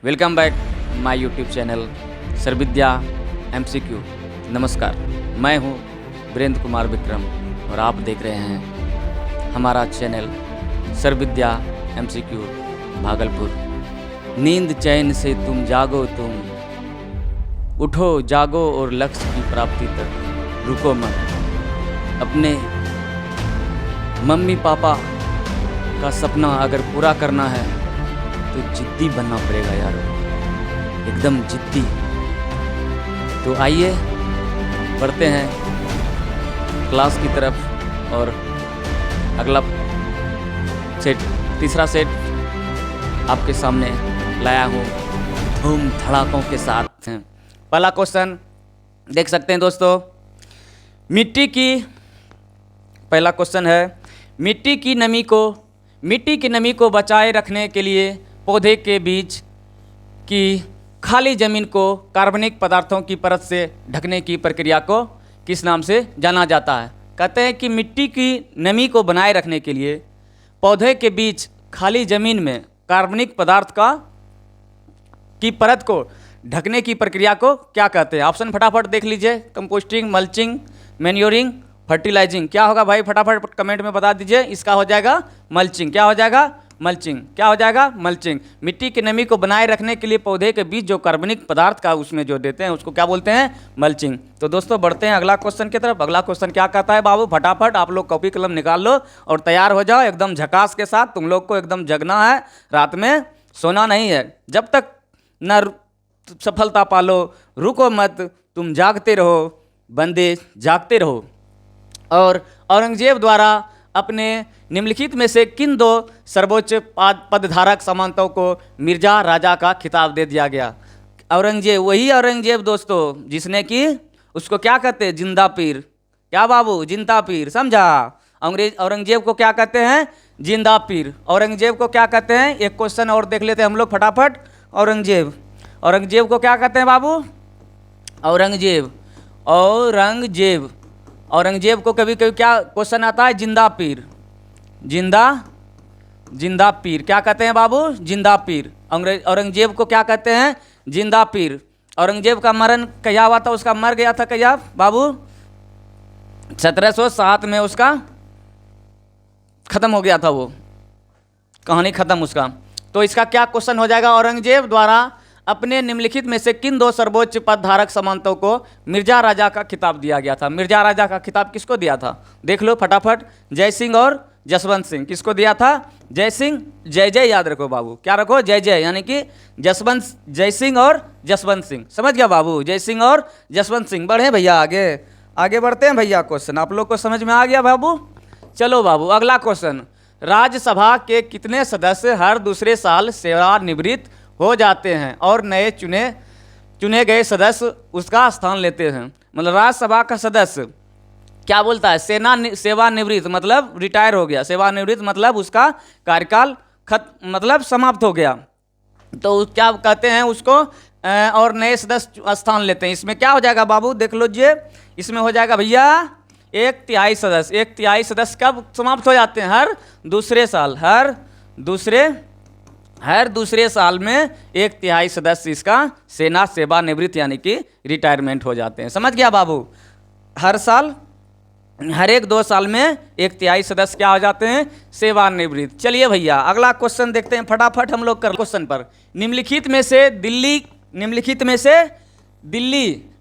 Welcome back my YouTube channel Sarvidya MCQ। नमस्कार, मैं हूं वीरेंद्र कुमार विक्रम और आप देख रहे हैं हमारा चैनल सर्विद्या MCQ भागलपुर। नींद चैन से तुम जागो, तुम उठो जागो और लक्ष्य की प्राप्ति तक रुको मत। अपने मम्मी पापा का सपना अगर पूरा करना है तो जिद्दी बनना पड़ेगा यार, एकदम जिद्दी। तो आइए बढ़ते हैं क्लास की तरफ और अगला सेट, तीसरा सेट आपके सामने लाया हूँ धूम धड़ाकों के साथ। पहला क्वेश्चन देख सकते हैं दोस्तों, पहला क्वेश्चन है, मिट्टी की नमी को बचाए रखने के लिए पौधे के बीच की खाली जमीन को कार्बनिक पदार्थों की परत से ढकने की प्रक्रिया को किस नाम से जाना जाता है? कहते हैं कि मिट्टी की नमी को बनाए रखने के लिए पौधे के बीच खाली जमीन में कार्बनिक पदार्थ की परत को ढकने की प्रक्रिया को क्या कहते हैं? ऑप्शन फटाफट देख लीजिए। Composting, mulching, manuring, fertilising. क्या होगा भाई, फटाफट कमेंट में बता दीजिए। इसका हो जाएगा मल्चिंग। क्या हो जाएगा? मल्चिंग। क्या हो जाएगा? मल्चिंग। मिट्टी की नमी को बनाए रखने के लिए पौधे के बीच जो कार्बनिक पदार्थ का उसमें जो देते हैं उसको क्या बोलते हैं? मल्चिंग। तो दोस्तों बढ़ते हैं अगला क्वेश्चन की तरफ। अगला क्वेश्चन क्या कहता है बाबू? फटाफट आप लोग कॉपी कलम निकाल लो और तैयार हो जाओ एकदम झकास के साथ। तुम लोग को एकदम जगना है, रात में सोना नहीं है। जब तक न सफलता पालो रुको मत, तुम जागते रहो बंदे जागते रहो। और औरंगजेब द्वारा अपने निम्नलिखित में से किन दो सर्वोच्च पदधारक सामंतों को मिर्जा राजा का खिताब दे दिया गया? औरंगजेब, वही औरंगजेब दोस्तों जिसने कि उसको क्या कहते हैं? जिंदा पीर। क्या बाबू? जिंदा पीर। समझा? औरंगजेब को क्या कहते हैं? जिंदा पीर। औरंगजेब को क्या कहते हैं? एक क्वेश्चन और देख लेते हैं हम लोग फटाफट। औरंगजेब को क्या कहते हैं बाबू? औरंगजेब को कभी कभी क्या क्वेश्चन आता है? जिंदा पीर। जिंदा पीर क्या कहते हैं बाबू? जिंदा पीर। औरंगजेब को क्या कहते हैं? जिंदा पीर। औरंगजेब का मरण क्या हुआ था? उसका मर गया था क्या बाबू? 1707 में उसका खत्म हो गया था, वो कहानी खत्म उसका। तो इसका क्या क्वेश्चन हो जाएगा? औरंगजेब द्वारा अपने निम्नलिखित में से किन दो सर्वोच्च पदधारक सामंतों को मिर्जा राजा का खिताब दिया गया था? मिर्जा राजा का खिताब किसको दिया था? देख लो फटाफट। जय सिंह और जसवंत सिंह। किसको दिया था? जय सिंह। जय जय याद रखो बाबू। क्या रखो? जय जय, यानी कि जय सिंह और जसवंत सिंह। समझ गया बाबू? जय सिंह और जसवंत सिंह। बढ़े भैया आगे बढ़ते हैं भैया। क्वेश्चन आप लोग को समझ में आ गया बाबू? चलो बाबू अगला क्वेश्चन, राज्यसभा के कितने सदस्य हर दूसरे साल सेवानिवृत्त हो जाते हैं और नए चुने गए सदस्य उसका स्थान लेते हैं? मतलब राज्यसभा का सदस्य क्या बोलता है? सेवानिवृत्त मतलब रिटायर हो गया। सेवानिवृत्त मतलब उसका कार्यकाल मतलब समाप्त हो गया। तो क्या कहते हैं उसको? और नए सदस्य स्थान लेते हैं। इसमें क्या हो जाएगा बाबू? देख लीजिए। इसमें हो जाएगा भैया 1/3 सदस्य। 1/3 सदस्य कब समाप्त हो जाते हैं? हर दूसरे साल। हर दूसरे साल में 1/3 सदस्य इसका सेना सेवानिवृत्त यानी कि रिटायरमेंट हो जाते हैं। समझ गया बाबू? हर साल, हर 1-2 साल में 1/3 सदस्य क्या हो जाते हैं? सेवानिवृत्त। चलिए भैया अगला क्वेश्चन देखते हैं फटाफट हम लोग कर क्वेश्चन पर। निम्नलिखित में से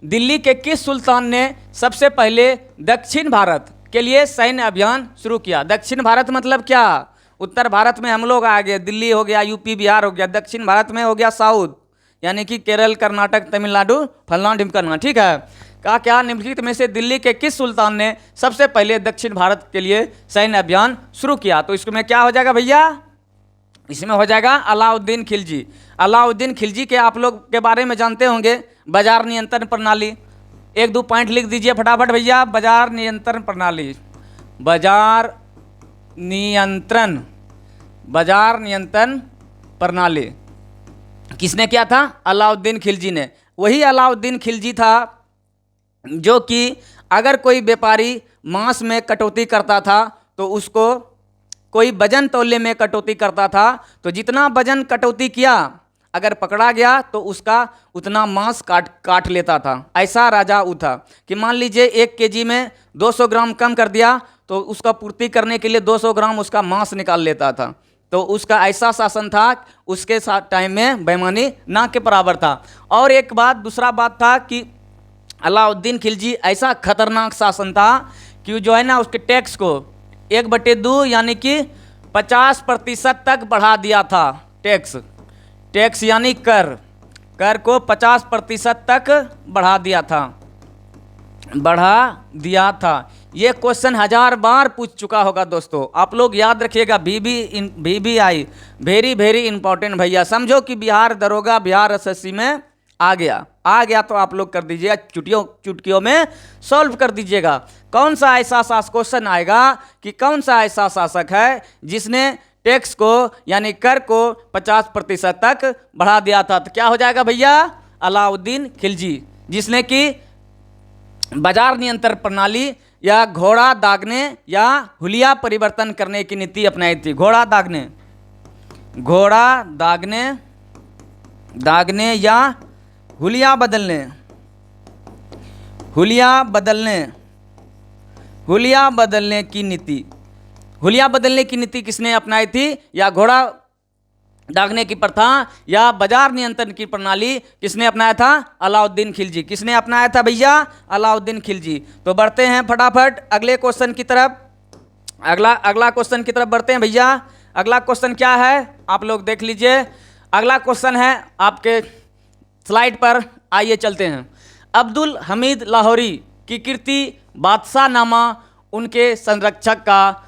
दिल्ली के किस सुल्तान ने सबसे पहले दक्षिण भारत के लिए सैन्य अभियान शुरू किया? दक्षिण भारत मतलब क्या? उत्तर भारत में हम लोग आ गए, दिल्ली हो गया, यूपी बिहार हो गया। दक्षिण भारत में हो गया साउथ, यानी कि केरल, कर्नाटक, तमिलनाडु, फलना ढिमकना। ठीक है। क्या निम्नलिखित में से दिल्ली के किस सुल्तान ने सबसे पहले दक्षिण भारत के लिए सैन्य अभियान शुरू किया? तो इसमें क्या हो जाएगा भैया? इसमें हो जाएगा अलाउद्दीन खिलजी। अलाउद्दीन खिलजी के आप लोग के बारे में जानते होंगे, बाजार नियंत्रण प्रणाली। 1-2 पॉइंट लिख दीजिए फटाफट भैया। बाजार नियंत्रण प्रणाली किसने किया था? अलाउद्दीन खिलजी ने। वही अलाउद्दीन खिलजी था जो कि अगर कोई व्यापारी मांस में कटौती करता था तो उसको कोई वजन तौले में कटौती करता था तो जितना वजन कटौती किया अगर पकड़ा गया तो उसका उतना मांस काट लेता था। ऐसा राजा ऊ था कि मान लीजिए 1 केजी में 200 ग्राम कम कर दिया तो उसका पूर्ति करने के लिए 200 ग्राम उसका मांस निकाल लेता था। तो उसका ऐसा शासन था, उसके साथ टाइम में बेईमानी ना के बराबर था। और एक बात, दूसरा बात था कि अलाउद्दीन खिलजी ऐसा खतरनाक शासन था कि जो है ना उसके टैक्स को 1/2 यानी कि 50% तक बढ़ा दिया था। टैक्स यानी कर को 50% तक बढ़ा दिया था। ये क्वेश्चन 1000 बार पूछ चुका होगा दोस्तों, आप लोग याद रखिएगा। VBI वेरी इंपॉर्टेंट भैया। समझो कि बिहार दरोगा, बिहार एसएससी में आ गया तो आप लोग कर दीजिएगा, चुटकियों में सॉल्व कर दीजिएगा। कौन सा ऐसा क्वेश्चन आएगा कि कौन सा ऐसा शासक है जिसने टैक्स को यानी कर को 50% तक बढ़ा दिया था? तो क्या हो जाएगा भैया? अलाउद्दीन खिलजी, जिसने कि बाजार नियंत्रण प्रणाली या घोड़ा दागने या हुलिया परिवर्तन करने की नीति अपनाई थी। घोड़ा दागने या हुलिया बदलने की नीति किसने अपनाई थी? या घोड़ा दागने की प्रथा या बाजार नियंत्रण की प्रणाली किसने अपनाया था? अलाउद्दीन खिलजी। किसने अपनाया था भैया? अलाउद्दीन खिलजी। तो बढ़ते हैं फटाफट अगले क्वेश्चन की तरफ। अगला क्वेश्चन की तरफ बढ़ते हैं भैया। अगला क्वेश्चन क्या है आप लोग देख लीजिए। अगला क्वेश्चन है आपके स्लाइड पर, आइए चलते हैं। अब्दुल हमीद लाहौरी की कृति बादशाहनामा उनके संरक्षक का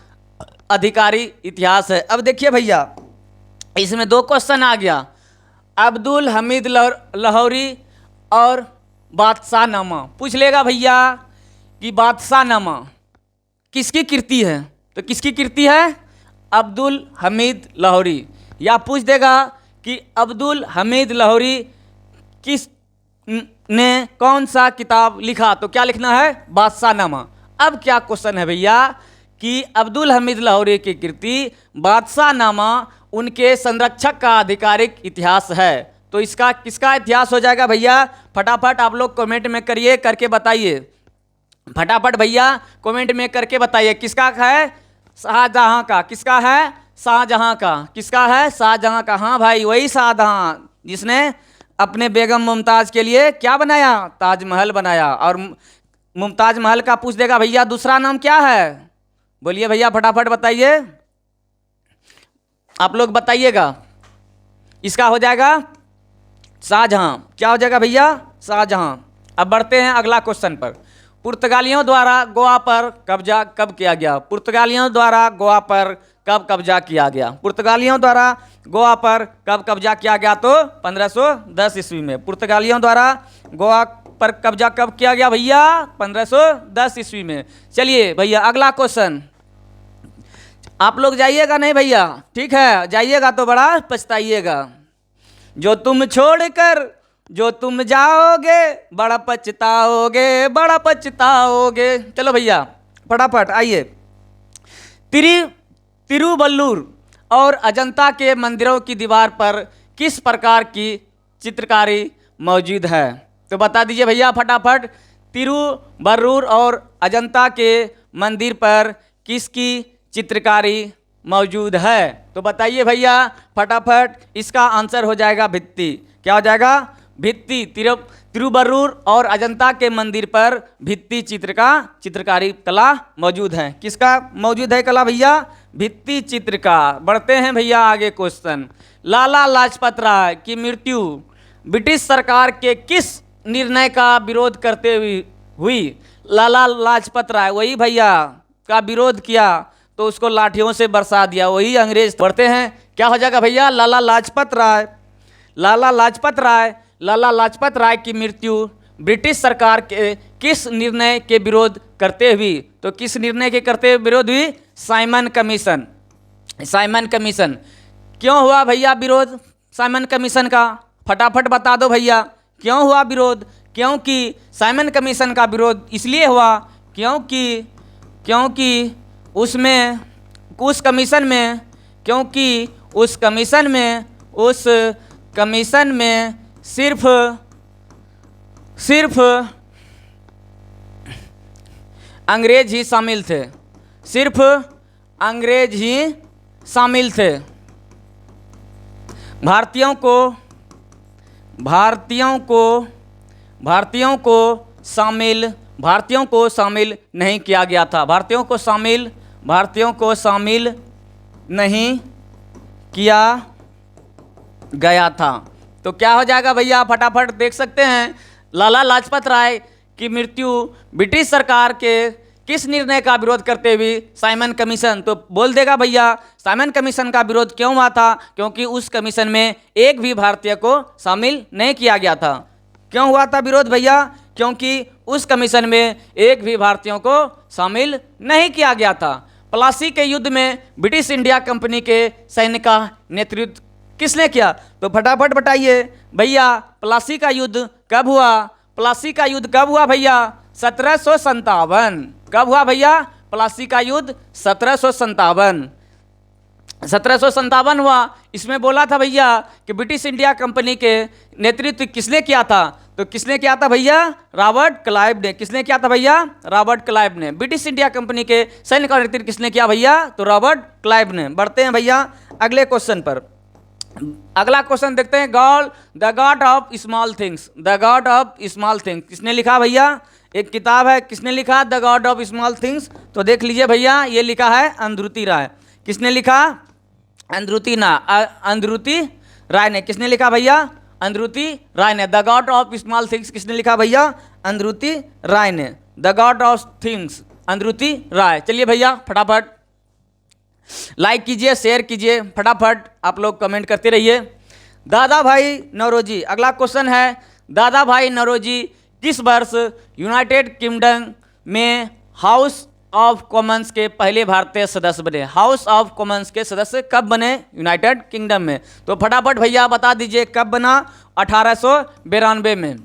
आधिकारिक इतिहास है। अब देखिए भैया, इसमें 2 क्वेश्चन आ गया, अब्दुल हमीद लाहौरी और बादशाहनामा। पूछ लेगा भैया कि बादशाहनामा किसकी कृति है? तो किसकी कृति है? अब्दुल हमीद लाहौरी। या पूछ देगा कि अब्दुल हमीद लाहौरी किस ने कौन सा किताब लिखा? तो क्या लिखना है? बादशाहनामा। अब क्या क्वेश्चन है भैया कि अब्दुल हमीद लाहौरी की कृति बादशाहनामा उनके संरक्षक का आधिकारिक इतिहास है। तो इसका किसका इतिहास हो जाएगा भैया? फटाफट आप लोग कमेंट में करिए, करके बताइए। फटाफट भैया कमेंट में करके बताइए किसका है? शाहजहां का। किसका है? शाहजहां का। किसका है? शाहजहां का। हाँ भाई, वही शाहजहां जिसने अपने बेगम मुमताज के लिए क्या बनाया? ताजमहल बनाया। और मुमताज महल का पूछ देगा भैया दूसरा नाम क्या है? बोलिए भैया, फटाफट बताइए, आप लोग बताइएगा। इसका हो जाएगा शाहजहां। क्या हो जाएगा भैया? शाहजहां। अब बढ़ते हैं अगला क्वेश्चन पर। पुर्तगालियों द्वारा गोवा पर कब्जा कब किया गया? पुर्तगालियों द्वारा गोवा पर कब कब्जा किया गया? पुर्तगालियों द्वारा गोवा पर कब कब्जा किया गया? तो 1510 ईस्वी में। पुर्तगालियों द्वारा गोवा पर कब्जा कब किया गया भैया? 1510 ईस्वी में। चलिए भैया अगला क्वेश्चन। आप लोग जाइएगा नहीं भैया? ठीक है, जाइएगा तो बड़ा पछताइएगा। जो तुम छोड़कर जो तुम जाओगे बड़ा पछताओगे। चलो भैया फटाफट आइए। तिरुवल्लुर और अजंता के मंदिरों की दीवार पर किस प्रकार की चित्रकारी मौजूद है? तो बता दीजिए भैया फटाफट। तिरुवल्लुर और अजंता के मंदिर पर किसकी चित्रकारी मौजूद है? तो बताइए भैया फटाफट। इसका आंसर हो जाएगा भित्ति। क्या हो जाएगा? भित्ति। तिरुवल्लुर और अजंता के मंदिर पर भित्ति चित्रकारी कला मौजूद है। किसका मौजूद है कला भैया? भित्ति चित्र का। बढ़ते हैं भैया आगे क्वेश्चन। लाला लाजपत राय की मृत्यु ब्रिटिश सरकार के किस निर्णय का विरोध करते हुई? लाला लाजपत राय वही भैया का विरोध किया तो उसको लाठियों से बरसा दिया, वही अंग्रेज। बढ़ते हैं, क्या हो जाएगा भैया? लाला लाजपत राय की मृत्यु ब्रिटिश सरकार के किस निर्णय के विरोध करते हुई? तो किस निर्णय के करते विरोध हुई? Simon commission. क्यों हुआ भैया विरोध साइमन कमीशन का? फटाफट बता दो भैया, क्यों हुआ विरोध? क्योंकि साइमन कमीशन का विरोध इसलिए हुआ क्योंकि उस कमीशन में उस कमीशन में सिर्फ अंग्रेज ही शामिल थे, सिर्फ अंग्रेज ही शामिल थे। भारतीयों को शामिल नहीं किया गया था, भारतीयों को शामिल नहीं किया गया था। तो क्या हो जाएगा भैया, फटाफट देख सकते हैं। लाला लाजपत राय की मृत्यु ब्रिटिश सरकार के किस निर्णय का विरोध करते हुए, साइमन कमीशन। तो बोल देगा भैया साइमन कमीशन का विरोध क्यों हुआ था, क्योंकि उस कमीशन में एक भी भारतीय को शामिल नहीं किया गया था। क्यों हुआ था विरोध भैया, क्योंकि उस कमीशन में एक भी भारतीयों को शामिल नहीं किया गया था। प्लासी के युद्ध में ब्रिटिश इंडिया कंपनी के सैन्य का नेतृत्व किसने किया, तो फटाफट बताइए भैया। प्लासी का युद्ध कब हुआ, प्लासी का युद्ध कब हुआ भैया, 1757। कब हुआ भैया प्लासी का युद्ध, 1757 हुआ। इसमें बोला था भैया कि ब्रिटिश इंडिया कंपनी के नेतृत्व किसने किया था, तो किसने किया था भैया, रॉबर्ट क्लाइव ने। किसने किया था भैया, रॉबर्ट क्लाइव ने। ब्रिटिश इंडिया कंपनी के सैन्य का नेतृत्व किसने किया भैया, तो रॉबर्ट क्लाइव ने। बढ़ते हैं भैया अगले क्वेश्चन पर। अगला क्वेश्चन देखते हैं। The God of small things, the God of small things किसने लिखा भैया, एक किताब है, किसने लिखा the God of small things, तो देख लीजिए भैया, ये लिखा है अंधरुति राय। किसने लिखा, अंधरुति राय ने। किसने लिखा भैया, अंधरुति राय ने। The God of small things किसने लिखा भैया, अंधरुति राय ने। द गॉड ऑफ थिंग्स, अंधरुति राय। चलिए भैया फटाफट लाइक कीजिए, शेयर कीजिए, फटाफट आप लोग कमेंट करते रहिए। दादा भाई नौरोजी, अगला क्वेश्चन है, दादा भाई नौरोजी किस वर्ष यूनाइटेड किंगडम में हाउस ऑफ कॉमन्स के पहले भारतीय सदस्य बने। हाउस ऑफ कॉमन्स के सदस्य कब बने यूनाइटेड किंगडम में, तो फटाफट भैया बता दीजिए कब बना, 1892 में।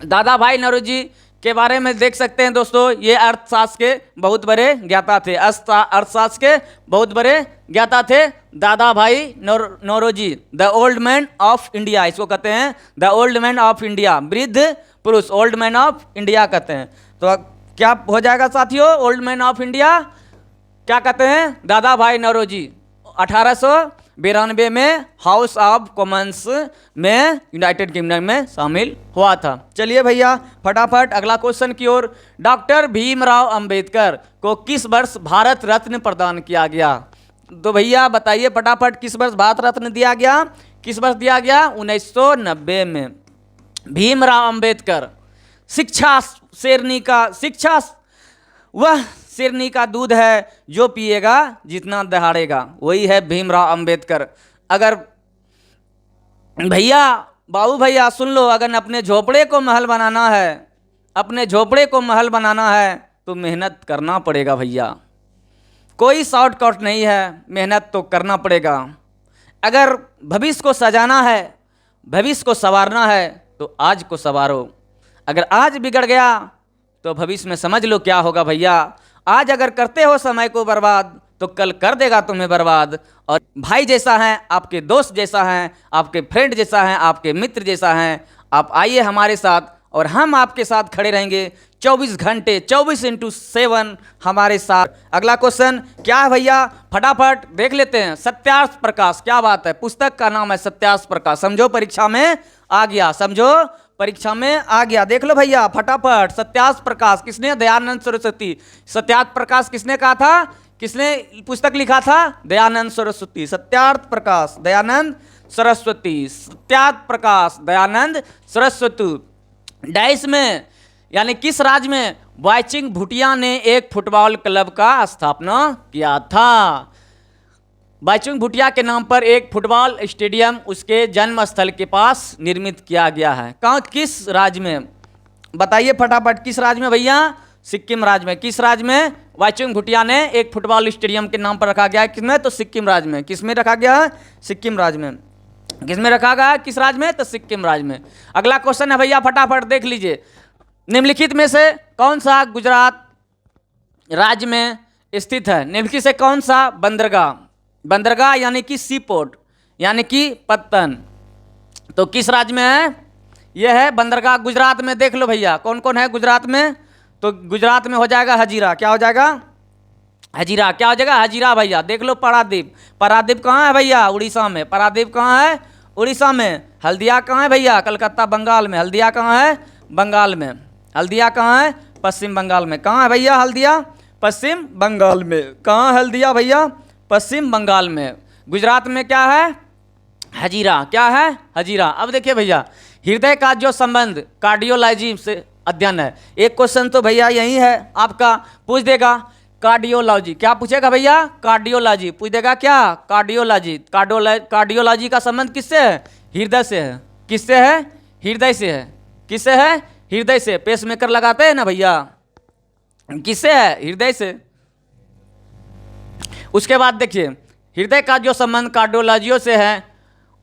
दादा भाई नौरोजी के बारे में देख सकते हैं दोस्तों, ये अर्थशास्त्र के बहुत बड़े ज्ञाता थे, अर्थशास्त्र के बहुत बड़े ज्ञाता थे Dadabhai Naoroji. The old man of India इसको कहते हैं, the old man of India, वृद्ध पुरुष, ओल्ड मैन ऑफ इंडिया कहते हैं। तो क्या हो जाएगा साथियों, ओल्ड मैन ऑफ इंडिया क्या कहते हैं, दादा भाई नौरोजी। 1892 में हाउस ऑफ कॉमन्स में यूनाइटेड किंगडम में शामिल हुआ था। चलिए भैया फटाफट अगला क्वेश्चन की ओर। डॉक्टर भीमराव अंबेडकर को किस वर्ष भारत रत्न प्रदान किया गया, तो भैया बताइए फटाफट किस वर्ष भारत रत्न दिया गया, किस वर्ष दिया गया, 1990 में। भीमराव अंबेडकर, शिक्षा वह शेरनी का दूध है जो पिएगा जितना दहाड़ेगा, वही है भीमराव अंबेडकर। अगर भैया बाबू भैया सुन लो, अगर अपने झोपड़े को महल बनाना है, अपने झोपड़े को महल बनाना है तो मेहनत करना पड़ेगा भैया, कोई शॉर्टकट नहीं है, मेहनत तो करना पड़ेगा। अगर भविष्य को सजाना है, भविष्य को संवारना है तो आज को संवारो। अगर आज बिगड़ गया तो भविष्य में समझ लो क्या होगा भैया। आज अगर करते हो समय को बर्बाद तो कल कर देगा तुम्हें बर्बाद। और भाई जैसा है, आपके दोस्त जैसा है, आपके फ्रेंड जैसा है, आपके मित्र जैसा है। आप आइए हमारे साथ और हम आपके साथ खड़े रहेंगे 24 घंटे 24x7 हमारे साथ। अगला क्वेश्चन क्या है भैया, फटाफट देख लेते हैं। सत्यार्थ प्रकाश, क्या बात है, पुस्तक का नाम है सत्यार्थ प्रकाश। समझो परीक्षा में आ गया, समझो परीक्षा में आ गया, देख लो भैया फटाफट। सत्यार्थ प्रकाश किसने, दयानंद सरस्वती। सत्यार्थ प्रकाश किसने कहा था, किसने पुस्तक लिखा था, दयानंद सरस्वती। सत्यार्थ प्रकाश दयानंद सरस्वती, सत्यार्थ प्रकाश दयानंद सरस्वती। डैश में यानी किस राज्य में बाईचुंग भूटिया ने एक फुटबॉल क्लब का स्थापना किया था। बाईचुंग भूटिया के नाम पर एक फुटबॉल स्टेडियम उसके जन्म स्थल के पास निर्मित किया गया है। कहाँ, किस राज्य में, बताइए फटाफट किस राज्य में भैया, सिक्किम राज्य में। किस राज्य में बाईचुंग भूटिया ने एक फुटबॉल स्टेडियम के नाम पर रखा गया है, किसमें, तो सिक्किम राज्य में। किसमें रखा गया है, सिक्किम राज्य में। किसमें रखा गया है, किस राज्य में, तो सिक्किम राज्य में। अगला क्वेश्चन है भैया फटाफट देख लीजिए। निम्नलिखित में से कौन सा गुजरात राज्य में स्थित है। निम्नलिखित से कौन सा बंदरगाह, बंदरगाह यानी कि सी पोर्ट यानी कि पत्तन, तो किस राज्य में है? यह है बंदरगाह गुजरात में। देख लो भैया कौन कौन है गुजरात में। तो गुजरात में हो जाएगा हजीरा। क्या हो जाएगा? हजीरा। क्या हो जाएगा? हजीरा भैया। देख लो पारादीप। पारादीप कहाँ है भैया? उड़ीसा में। पारादीप कहाँ है? उड़ीसा में। हल्दिया कहाँ है भैया? कलकत्ता बंगाल में। हल्दिया कहाँ है? बंगाल में। हल्दिया कहाँ है? पश्चिम बंगाल में। कहाँ है भैया हल्दिया? पश्चिम बंगाल में। कहाँ है हल्दिया भैया? पश्चिम बंगाल में। गुजरात में क्या है? हजीरा। क्या है? हजीरा। अब देखिए भैया हृदय का जो संबंध कार्डियोलॉजी से अध्ययन है। एक क्वेश्चन तो भैया यही है आपका, पूछ देगा कार्डियोलॉजी। क्या पूछेगा भैया? कार्डियोलॉजी पूछ देगा। क्या? कार्डियोलॉजी। कार्डियोलॉजी का संबंध किससे है? हृदय से है। किससे है? हृदय से है। किससे है? हृदय से। पेसमेकर लगाते हैं ना भैया, किससे है? हृदय से। उसके बाद देखिए हृदय का जो संबंध कार्डियोलॉजियों से है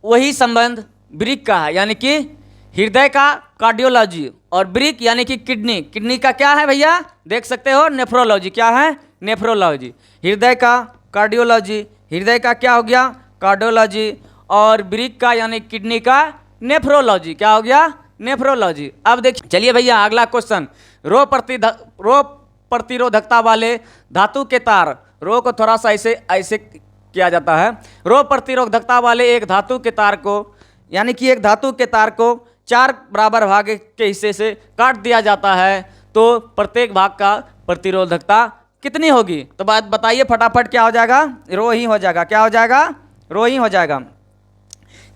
वही संबंध ब्रिक का है, यानी कि हृदय का कार्डियोलॉजी और ब्रिक यानी कि किडनी। किडनी का क्या है भैया? देख सकते हो नेफ्रोलॉजी। क्या है? नेफ्रोलॉजी। हृदय का कार्डियोलॉजी, हृदय का क्या हो गया? कार्डियोलॉजी, और ब्रिक का यानी किडनी का नेफ्रोलॉजी। क्या हो गया? नेफ्रोलॉजी। अब देखिए चलिए भैया अगला क्वेश्चन। रो प्रतिरोधकता वाले धातु के तार। रो को थोड़ा सा ऐसे ऐसे किया जाता है। रो प्रतिरोधकता वाले एक धातु के तार को, यानी कि एक धातु के तार को 4 बराबर भाग के हिस्से से काट दिया जाता है तो प्रत्येक भाग का प्रतिरोधकता कितनी होगी? तो बात बताइए फटाफट। क्या हो जाएगा? रो ही हो जाएगा। क्या हो जाएगा? रो ही हो जाएगा।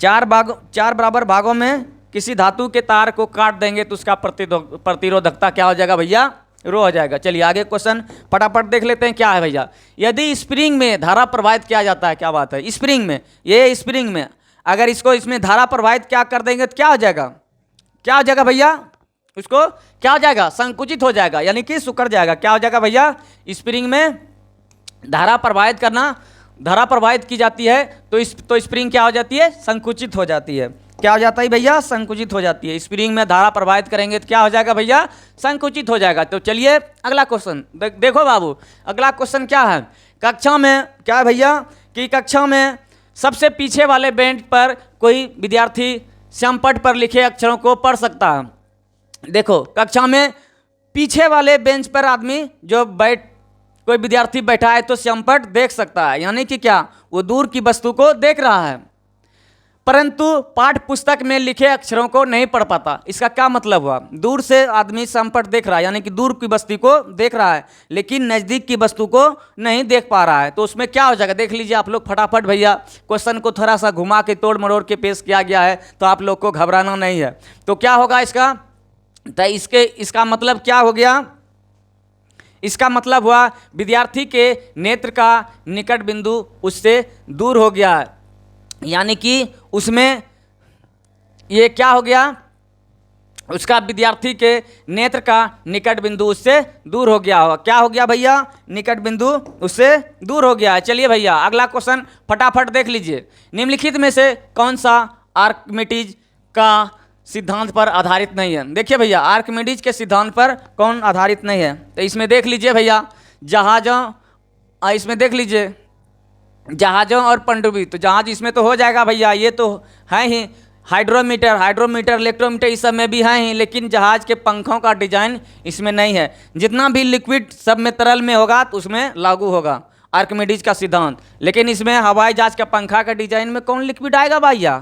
4 बराबर भागों में किसी धातु के तार को काट देंगे तो उसका प्रतिरोधकता क्या हो जाएगा भैया? रो हो जाएगा। चलिए आगे क्वेश्चन फटाफट देख लेते हैं। क्या है भैया? यदि स्प्रिंग में धारा प्रवाहित किया जाता है, क्या बात है? स्प्रिंग में, ये स्प्रिंग में अगर इसको इसमें धारा प्रवाहित क्या कर देंगे तो क्या हो जाएगा? क्या हो जाएगा भैया? उसको क्या हो जाएगा? संकुचित हो जाएगा, यानी कि सिकुड़ जाएगा। क्या हो जाएगा भैया? स्प्रिंग में धारा प्रवाहित करना, धारा प्रवाहित की जाती है तो स्प्रिंग क्या हो जाती है? संकुचित हो जाती है। क्या हो जाता है भैया? संकुचित हो जाती है। स्प्रिंग में धारा प्रवाहित करेंगे तो क्या हो जाएगा भैया? संकुचित हो जाएगा। तो चलिए अगला क्वेश्चन देखो बाबू। अगला क्वेश्चन क्या है? कक्षा में क्या है भैया कि कक्षा में सबसे पीछे वाले बेंच पर कोई विद्यार्थी श्यामपट्ट पर लिखे अक्षरों को पढ़ सकता है। देखो कक्षा में पीछे वाले बेंच पर आदमी जो कोई विद्यार्थी बैठा है तो श्यामपट्ट देख सकता है, यानी कि क्या? वो दूर की वस्तु को देख रहा है, परंतु पाठ्य पुस्तक में लिखे अक्षरों को नहीं पढ़ पाता। इसका क्या मतलब हुआ? दूर से आदमी श्यामपट्ट देख रहा है, यानी कि दूर की वस्तु को देख रहा है, लेकिन नज़दीक की वस्तु को नहीं देख पा रहा है। तो उसमें क्या हो जाएगा? देख लीजिए आप लोग फटाफट भैया। क्वेश्चन को थोड़ा सा घुमा के तोड़ मरोड़ के पेश किया गया है तो आप लोग को घबराना नहीं है। तो क्या होगा इसका? तो इसका मतलब क्या हो गया? इसका मतलब हुआ विद्यार्थी के नेत्र का निकट बिंदु उससे दूर हो गया, यानी कि उसमें ये क्या हो गया? उसका विद्यार्थी के नेत्र का निकट बिंदु उससे दूर हो गया होगा। क्या हो गया भैया? निकट बिंदु उससे दूर हो गया है। चलिए भैया अगला क्वेश्चन फटाफट देख लीजिए। निम्नलिखित में से कौन सा आर्किमिडीज का सिद्धांत पर आधारित नहीं है? देखिए भैया आर्किमिडीज के सिद्धांत पर कौन आधारित नहीं है? तो इसमें देख लीजिए भैया जहाज़ों, इसमें देख लीजिए जहाज़ों और पनडुब्बी। तो जहाज इसमें तो हो जाएगा भैया, ये तो है ही। हाइड्रोमीटर इलेक्ट्रोमीटर इस सब में भी है ही, लेकिन जहाज के पंखों का डिजाइन इसमें नहीं है। जितना भी लिक्विड सब में तरल में होगा तो उसमें लागू होगा आर्किमिडीज का सिद्धांत, लेकिन इसमें हवाई जहाज का पंखा का डिजाइन में कौन लिक्विड आएगा भैया?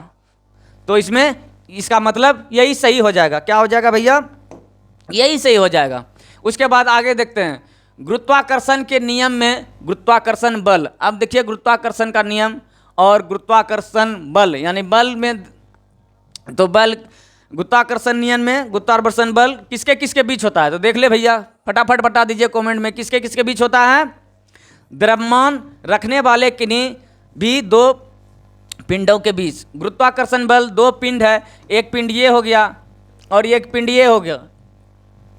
तो इसमें इसका मतलब यही सही हो जाएगा। क्या हो जाएगा भैया? यही सही हो जाएगा। उसके बाद आगे देखते हैं गुरुत्वाकर्षण के नियम में गुरुत्वाकर्षण बल। अब देखिए गुरुत्वाकर्षण का नियम और गुरुत्वाकर्षण बल, यानी बल में तो बल गुरुत्वाकर्षण नियम में गुरुत्वाकर्षण बल किसके किसके बीच होता है? तो देख ले भैया फटाफट बता दीजिए कमेंट में किसके किसके बीच होता है? द्रव्यमान रखने वाले किन्हीं भी 2 पिंडों के बीच। गुरुत्वाकर्षण बल 2 पिंड है, एक पिंड ये हो गया और एक पिंड ये हो गया,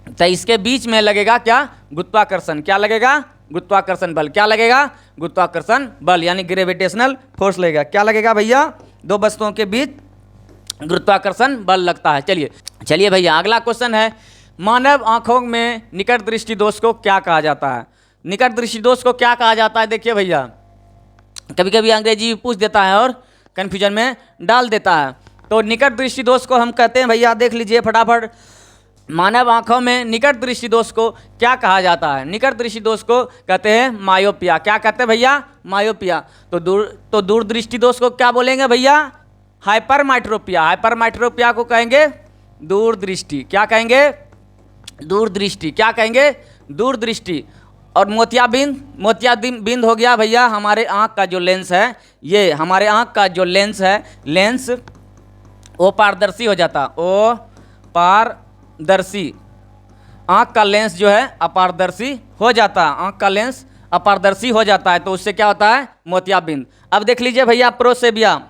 तो इसके बीच में लगेगा क्या? गुरुत्वाकर्षण। क्या लगेगा? गुरुत्वाकर्षण बल। क्या लगेगा? गुरुत्वाकर्षण बल, यानी ग्रेविटेशनल फोर्स लगेगा। क्या लगेगा भैया? 2 वस्तुओं के बीच गुरुत्वाकर्षण बल लगता है। चलिए भैया अगला क्वेश्चन है मानव आंखों में निकट दृष्टि दोष को क्या कहा जाता है? निकट दृष्टि दोष को क्या कहा जाता है? देखिए भैया कभी कभी अंग्रेजी पूछ देता है और कन्फ्यूजन में डाल देता है। तो निकट दृष्टि दोष को हम कहते हैं भैया, देख लीजिए फटाफट, मानव आंखों में निकट दृष्टि दोष को क्या कहा जाता है? निकट दृष्टि दोष को कहते हैं मायोपिया। क्या कहते हैं भैया? मायोपिया। तो दूर दृष्टि दोष को क्या बोलेंगे भैया? हाइपरमाइट्रोपिया। हाइपरमाइट्रोपिया को कहेंगे दूर दृष्टि। क्या कहेंगे? दूर दृष्टि। क्या कहेंगे? दूर दृष्टि। और मोतियाबिंद हो गया भैया हमारे आँख का जो लेंस है, ये हमारे आँख का जो लेंस है, लेंस वो पारदर्शी हो जाता, वो पारदर्शी, आँख का लेंस जो है अपारदर्शी हो जाता है, आँख का लेंस अपारदर्शी हो जाता है, तो उससे क्या होता है? मोतियाबिंद। अब देख लीजिए भैया प्रोसेबिया,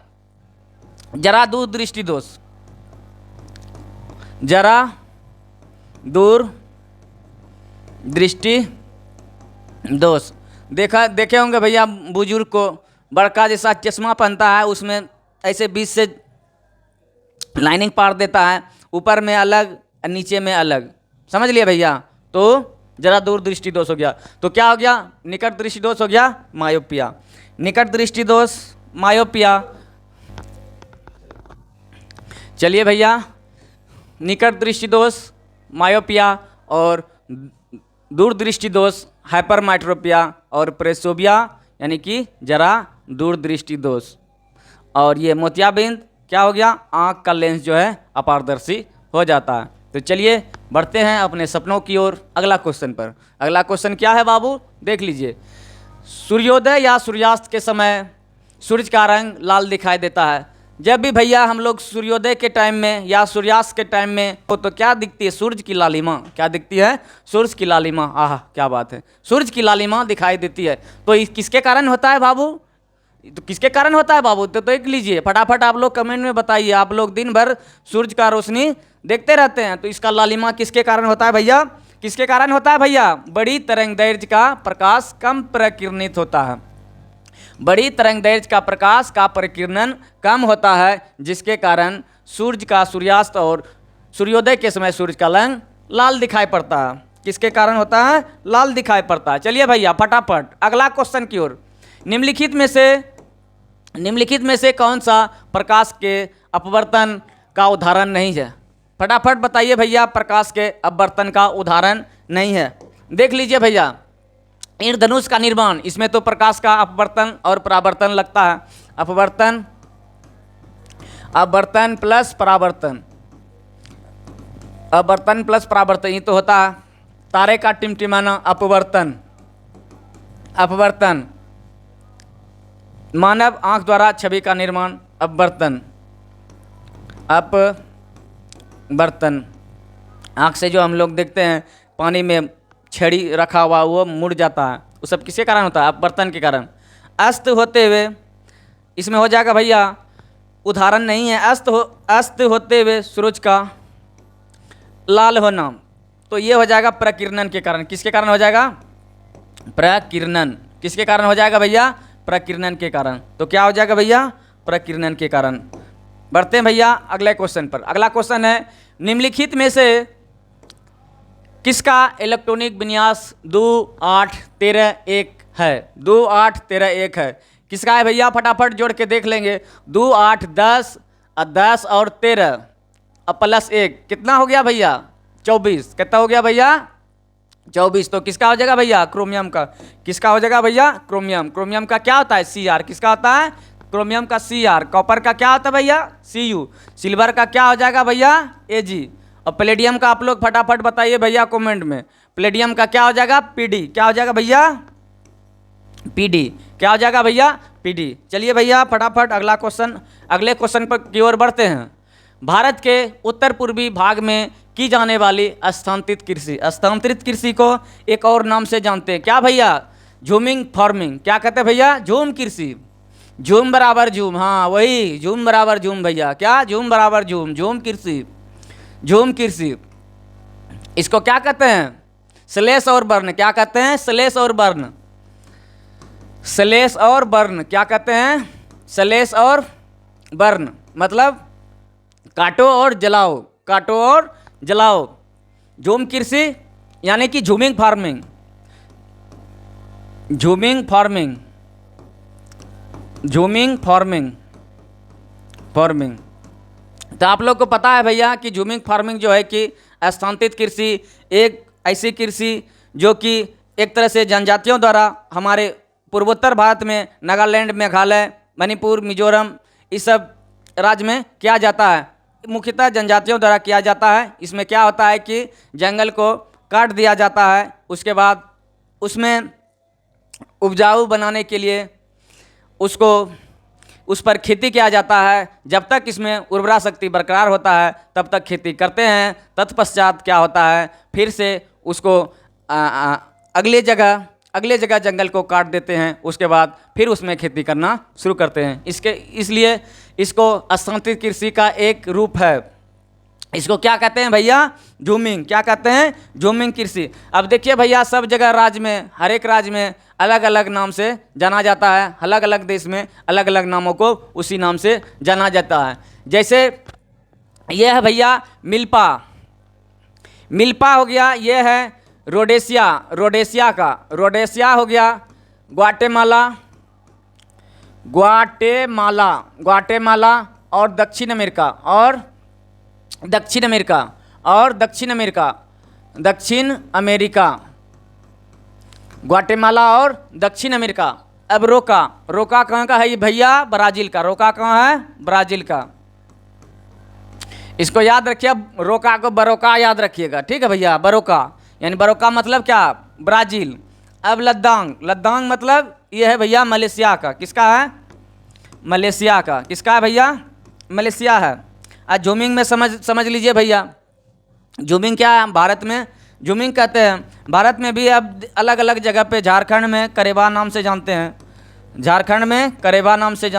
जरा दूर दृष्टि दोष, जरा दूर दृष्टि दोष। देखे होंगे भैया बुजुर्ग को बड़का जैसा चश्मा पहनता है, उसमें ऐसे बीच से लाइनिंग पार देता है, ऊपर में अलग नीचे में अलग, समझ लिए भैया? तो जरा दूर दृष्टि दोष हो गया। तो क्या हो गया? निकट दृष्टि दोष हो गया मायोपिया। निकट दृष्टि दोष मायोपिया। चलिए भैया, निकट दृष्टि दोष मायोपिया और दूर दृष्टि दोष हाइपरमाइट्रोपिया और प्रेसोबिया यानी कि जरा दूर दृष्टि दोष। और ये मोतियाबिंद क्या हो गया? आँख का लेंस जो है अपारदर्शी हो जाता है। तो चलिए बढ़ते हैं अपने सपनों की ओर अगला क्वेश्चन पर। अगला क्वेश्चन क्या है बाबू? देख लीजिए, सूर्योदय या सूर्यास्त के समय सूरज का रंग लाल दिखाई देता है। जब भी भैया हम लोग सूर्योदय के टाइम में या सूर्यास्त के टाइम में तो क्या दिखती है? सूरज की लालिमा। क्या दिखती है? सूरज की लालिमा। आह क्या बात है, सूरज की लालिमा दिखाई देती है। तो किसके कारण होता है बाबू? तो किसके कारण होता है बाबू? तो देख लीजिए फटाफट, आप लोग कमेंट में बताइए। आप लोग दिन भर सूरज का रोशनी देखते रहते हैं, तो इसका लालिमा किसके कारण होता है भैया? किसके कारण होता है भैया? बड़ी तरंगदैर्घ्य का प्रकाश कम प्रकिरणित होता है। बड़ी तरंगदैर्घ्य का प्रकाश का प्रकीर्णन कम होता है, जिसके कारण सूर्य का सूर्यास्त और सूर्योदय के समय सूरज का रंग लाल दिखाई पड़ता है। किसके कारण होता है? लाल दिखाई पड़ता है। चलिए भैया फटाफट अगला क्वेश्चन की ओर। निम्नलिखित में से कौन सा प्रकाश के अपवर्तन का उदाहरण नहीं है? फटाफट बताइए भैया, प्रकाश के अपवर्तन का उदाहरण नहीं है। देख लीजिए भैया, इंद्रधनुष का निर्माण, इसमें तो प्रकाश का अपवर्तन और परावर्तन लगता है। अपवर्तन प्लस परावर्तन, अपवर्तन प्लस परावर्तन, ये तो होता है। तारे का टिमटिमाना अपवर्तन। अपवर्तन, मानव आंख द्वारा छवि का निर्माण अपवर्तन। अपवर्तन, आंख से जो हम लोग देखते हैं पानी में छड़ी रखा हुआ वो मुड़ जाता है, वो सब किसके कारण होता है? अपवर्तन के कारण। अस्त होते हुए, इसमें हो जाएगा भैया उदाहरण नहीं है। अस्त होते हुए सूरज का लाल होना, तो ये हो जाएगा प्रकीर्णन के कारण। किसके कारण हो जाएगा? प्रकीर्णन। किसके कारण हो जाएगा भैया? प्रकीर्णन के कारण। तो क्या हो जाएगा भैया? प्रकीर्णन के कारण। बढ़ते हैं भैया अगले क्वेश्चन पर। अगला क्वेश्चन है, निम्नलिखित में से किसका इलेक्ट्रॉनिक विन्यास 2 8 13 1 है? 2 8 13 1 है। किसका है भैया? फटाफट जोड़ के देख लेंगे। 2 8 10 10 और 13 अब प्लस 1 कितना हो गया भैया? 24। कितना हो गया भैया? 24। तो किसका हो जाएगा भैया? क्रोमियम का। किसका हो जाएगा भैया? क्रोमियम। क्रोमियम का क्या होता है? Cr। किसका होता है? क्रोमियम का Cr। कॉपर का क्या होता है भैया? Cu। सिल्वर का क्या हो जाएगा भैया? Ag। और प्लेडियम का आप लोग फटाफट बताइए भैया कमेंट में। प्लेडियम का क्या हो जाएगा? Pd। क्या हो जाएगा भैया? Pd। क्या हो जाएगा भैया? Pd। चलिए भैया फटाफट अगले क्वेश्चन पर की ओर बढ़ते हैं। भारत के उत्तर पूर्वी भाग में की जाने वाली स्थानांतरित कृषि को एक और नाम से जानते हैं। क्या भैया? झूमिंग फार्मिंग। क्या कहते हैं भैया? झूम कृषि। झूम बराबर झूम, हाँ वही झूम बराबर झूम भैया। क्या? झूम बराबर झूम, झूम कृषि। झूम कृषि इसको क्या कहते हैं? स्लेश और बर्न। क्या कहते हैं? स्लेश और बर्न। स्लेश और बर्न क्या कहते हैं? स्लेश और बर्न मतलब काटो और जलाओ, काटो और जलाओ। झूम कृषि यानी कि झूमिंग फार्मिंग। झूमिंग फार्मिंग, झूमिंग फार्मिंग, फार्मिंग तो आप लोग को पता है भैया कि जूमिंग फार्मिंग जो है कि स्थानांतरित कृषि एक ऐसी कृषि जो कि एक तरह से जनजातियों द्वारा हमारे पूर्वोत्तर भारत में नागालैंड, मेघालय, मणिपुर, मिजोरम इस सब राज्य में किया जाता है, मुख्यतः जनजातियों द्वारा किया जाता है। इसमें क्या होता है कि जंगल को काट दिया जाता है, उसके बाद उसमें उपजाऊ बनाने के लिए उसको उस पर खेती किया जाता है। जब तक इसमें उर्वरा शक्ति बरकरार होता है तब तक खेती करते हैं। तत्पश्चात क्या होता है, फिर से उसको अगले जगह जंगल को काट देते हैं, उसके बाद फिर उसमें खेती करना शुरू करते हैं। इसलिए इसको स्थानांतरित कृषि का एक रूप है। इसको क्या कहते हैं भैया, जूमिंग। क्या कहते हैं, जूमिंग कृषि। अब देखिए भैया, सब जगह राज्य में, हर एक राज्य में अलग अलग नाम से जाना जाता है, अलग अलग देश में अलग अलग नामों को उसी नाम से जाना जाता है। जैसे यह है भैया मिल्पा, मिल्पा हो गया, यह है रोडेशिया, रोडेशिया हो गया ग्वाटेमाला और दक्षिण अमेरिका, ग्वाटेमाला और दक्षिण अमेरिका। अब रोका कहाँ का है ये भैया, ब्राज़ील का। रोका कहाँ है, ब्राज़ील का। इसको याद रखिए, रोका को बरोका याद रखिएगा, ठीक है भैया। बरोका यानी बरोका मतलब क्या, ब्राज़ील। अब लद्दाख मतलब ये है भैया मलेशिया का। किसका है, मलेशिया का। किसका है भैया, मलेशिया है। आज जूमिंग में समझ लीजिए भैया, जूमिंग क्या है, भारत में जूमिंग कहते हैं। भारत में भी अब अलग अलग जगह पे, झारखंड में करेवा नाम से जानते हैं, करेवा नाम से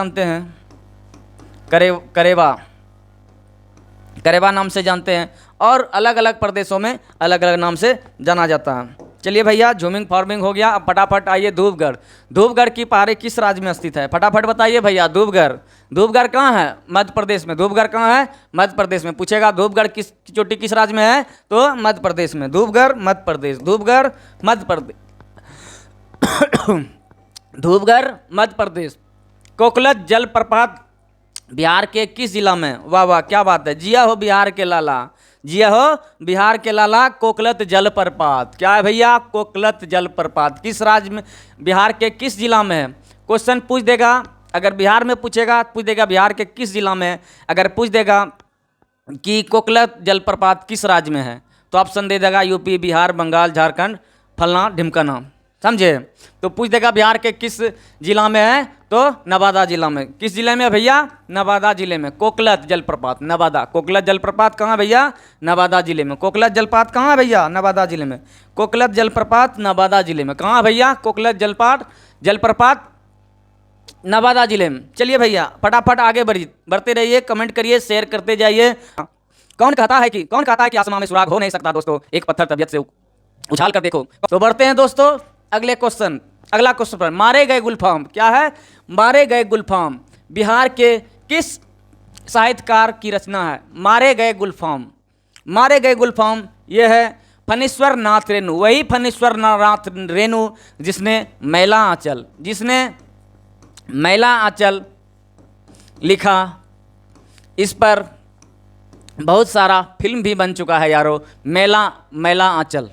जानते हैं, और अलग अलग प्रदेशों में अलग अलग नाम से जाना जाता है। चलिए भैया, जूमिंग फार्मिंग हो गया। अब फटाफट आइए धूपगढ़ की पहाड़ी किस राज्य में स्थित है, फटाफट बताइए भैया। धूपगढ़ कहाँ है, मध्य प्रदेश में। धूपगढ़ कहाँ है, मध्य प्रदेश में। पूछेगा धूपगढ़ किस चोटी किस राज्य में है, तो मध्य प्रदेश में। धूपगढ़ मध्य प्रदेश, धूपगढ़ मध्य प्रदेश। कोकलत जलप्रपात बिहार के किस जिला में, वाह वाह क्या बात है, जिया हो बिहार के लाला, कोकलत जलप्रपात। क्या है भैया, कोकलत जलप्रपात किस राज्य में, बिहार के किस जिला में है। क्वेश्चन पूछ देगा, अगर बिहार में पूछेगा पूछ देगा बिहार के किस जिला में है। अगर पूछ देगा कि कोकलत जलप्रपात किस राज्य में है, तो ऑप्शन दे देगा यूपी, बिहार, बंगाल, झारखंड, फलना ढिमकाना, समझे। तो पूछ देगा बिहार के किस जिला में है, तो नवादा जिला में। किस जिले में भैया, नवादा जिले में। कोकलत जलप्रपात नवादा, कोकलत जलप्रपात कहाँ भैया, नवादा जिले में। कोकलत जलप्रपात कहाँ है भैया, नवादा जिले में। कोकलत जलप्रपात नवादा जिले में। कहाँ भैया, कोकलत जलप्रपात नवादा जिले में। चलिए भैया फटाफट आगे बढ़ते रहिए, कमेंट करिए, शेयर करते जाइए। कौन कहता है कि आसमान में सुराग हो नहीं सकता दोस्तों, एक पत्थर तबीयत से उछाल कर देखो। तो बढ़ते हैं दोस्तों अगला क्वेश्चन पर। मारे गए गुलफाम, क्या है, मारे गए गुलफाम बिहार के किस साहित्यकार की रचना है। मारे गए गुलफाम यह है फणीश्वर नाथ रेणु, वही फणीश्वर नाथ रेणु जिसने मैला आंचल लिखा। इस पर बहुत सारा फिल्म भी बन चुका है यारो। मैला आंचल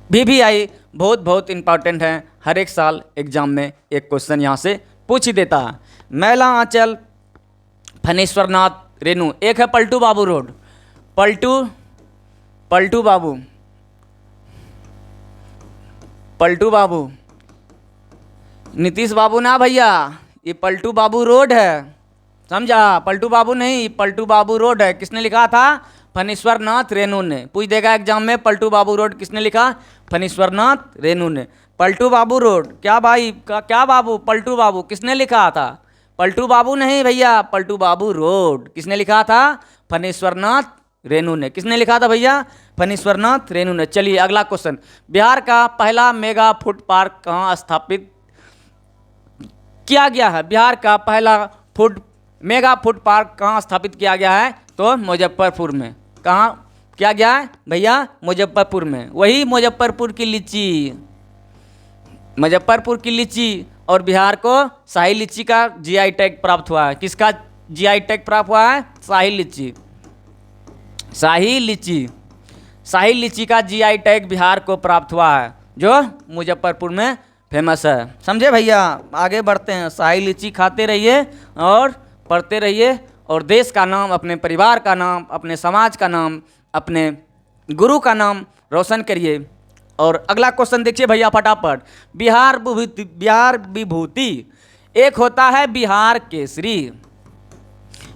भी आई, बहुत इंपॉर्टेंट है। हर एक साल एग्जाम में एक क्वेश्चन यहाँ से पूछ ही देता है। मैला आंचल, फणीश्वर नाथ रेणु। एक है पलटू बाबू रोड, पलटू बाबू, नीतीश बाबू ना भैया, ये पलटू बाबू रोड है, समझा। पलटू बाबू नहीं, पलटू बाबू रोड है। किसने लिखा था, फणीश्वर नाथ रेणु ने। पूछ देगा एग्जाम में, पलटू बाबू रोड किसने लिखा, फणीश्वर नाथ रेणु ने। पलटू बाबू रोड, क्या भाई क्या बाबू, पलटू बाबू किसने लिखा था, पलटू बाबू नहीं भैया, पलटू बाबू रोड किसने लिखा था, फणीश्वर नाथ रेणु ने। किसने लिखा था भैया, फणीश्वर नाथ रेणु ने। चलिए अगला क्वेश्चन, बिहार का पहला मेगा फूड पार्क कहाँ स्थापित किया गया है। बिहार का पहला मेगा फूड पार्क कहाँ स्थापित किया गया है, तो मुजफ्फरपुर में। कहाँ किया गया है भैया, मुजफ्फरपुर में। वही मुजफ्फरपुर की लीची और बिहार को शाही लीची का जीआई टैग प्राप्त हुआ है। किसका जीआई टैग प्राप्त हुआ है? शाही लीची। शाही लीची, शाही लीची का जीआई टैग बिहार को प्राप्त हुआ है, जो मुजफ्फरपुर में फेमस है। समझे भैया? आगे बढ़ते हैं। शाही लीची खाते रहिए और पढ़ते रहिए, और देश का नाम, अपने परिवार का नाम, अपने समाज का नाम, अपने गुरु का नाम रोशन करिए। और अगला क्वेश्चन देखिए भैया फटाफट। बिहार विभूति, बिहार विभूति एक होता है बिहार केसरी।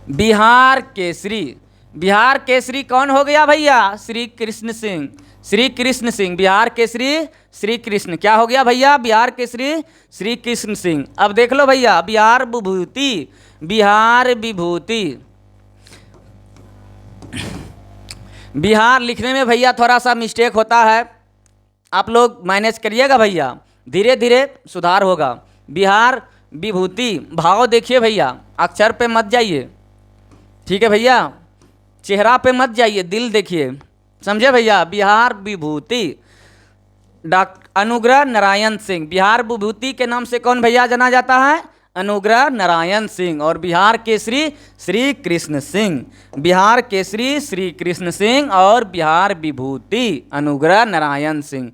बिहार केसरी, बिहार केसरी कौन हो गया भैया? श्री कृष्ण सिंह। श्री कृष्ण सिंह, बिहार केसरी श्री कृष्ण। क्या हो गया भैया? बिहार केसरी श्री कृष्ण सिंह। अब देख लो भैया, बिहार विभूति, बिहार विभूति। बिहार लिखने में भैया थोड़ा सा मिस्टेक होता है, आप लोग मैनेज करिएगा भैया, धीरे धीरे सुधार होगा। बिहार विभूति, भाव देखिए भैया, अक्षर पे मत जाइए, ठीक है भैया? चेहरा पे मत जाइए, दिल देखिए। समझे भैया? बिहार विभूति डॉक्टर अनुग्रह नारायण सिंह। बिहार विभूति के नाम से कौन भैया जाना जाता है? अनुग्रह नारायण सिंह। और बिहार केसरी श्री कृष्ण सिंह। बिहार केसरी श्री कृष्ण सिंह और बिहार विभूति अनुग्रह नारायण सिंह।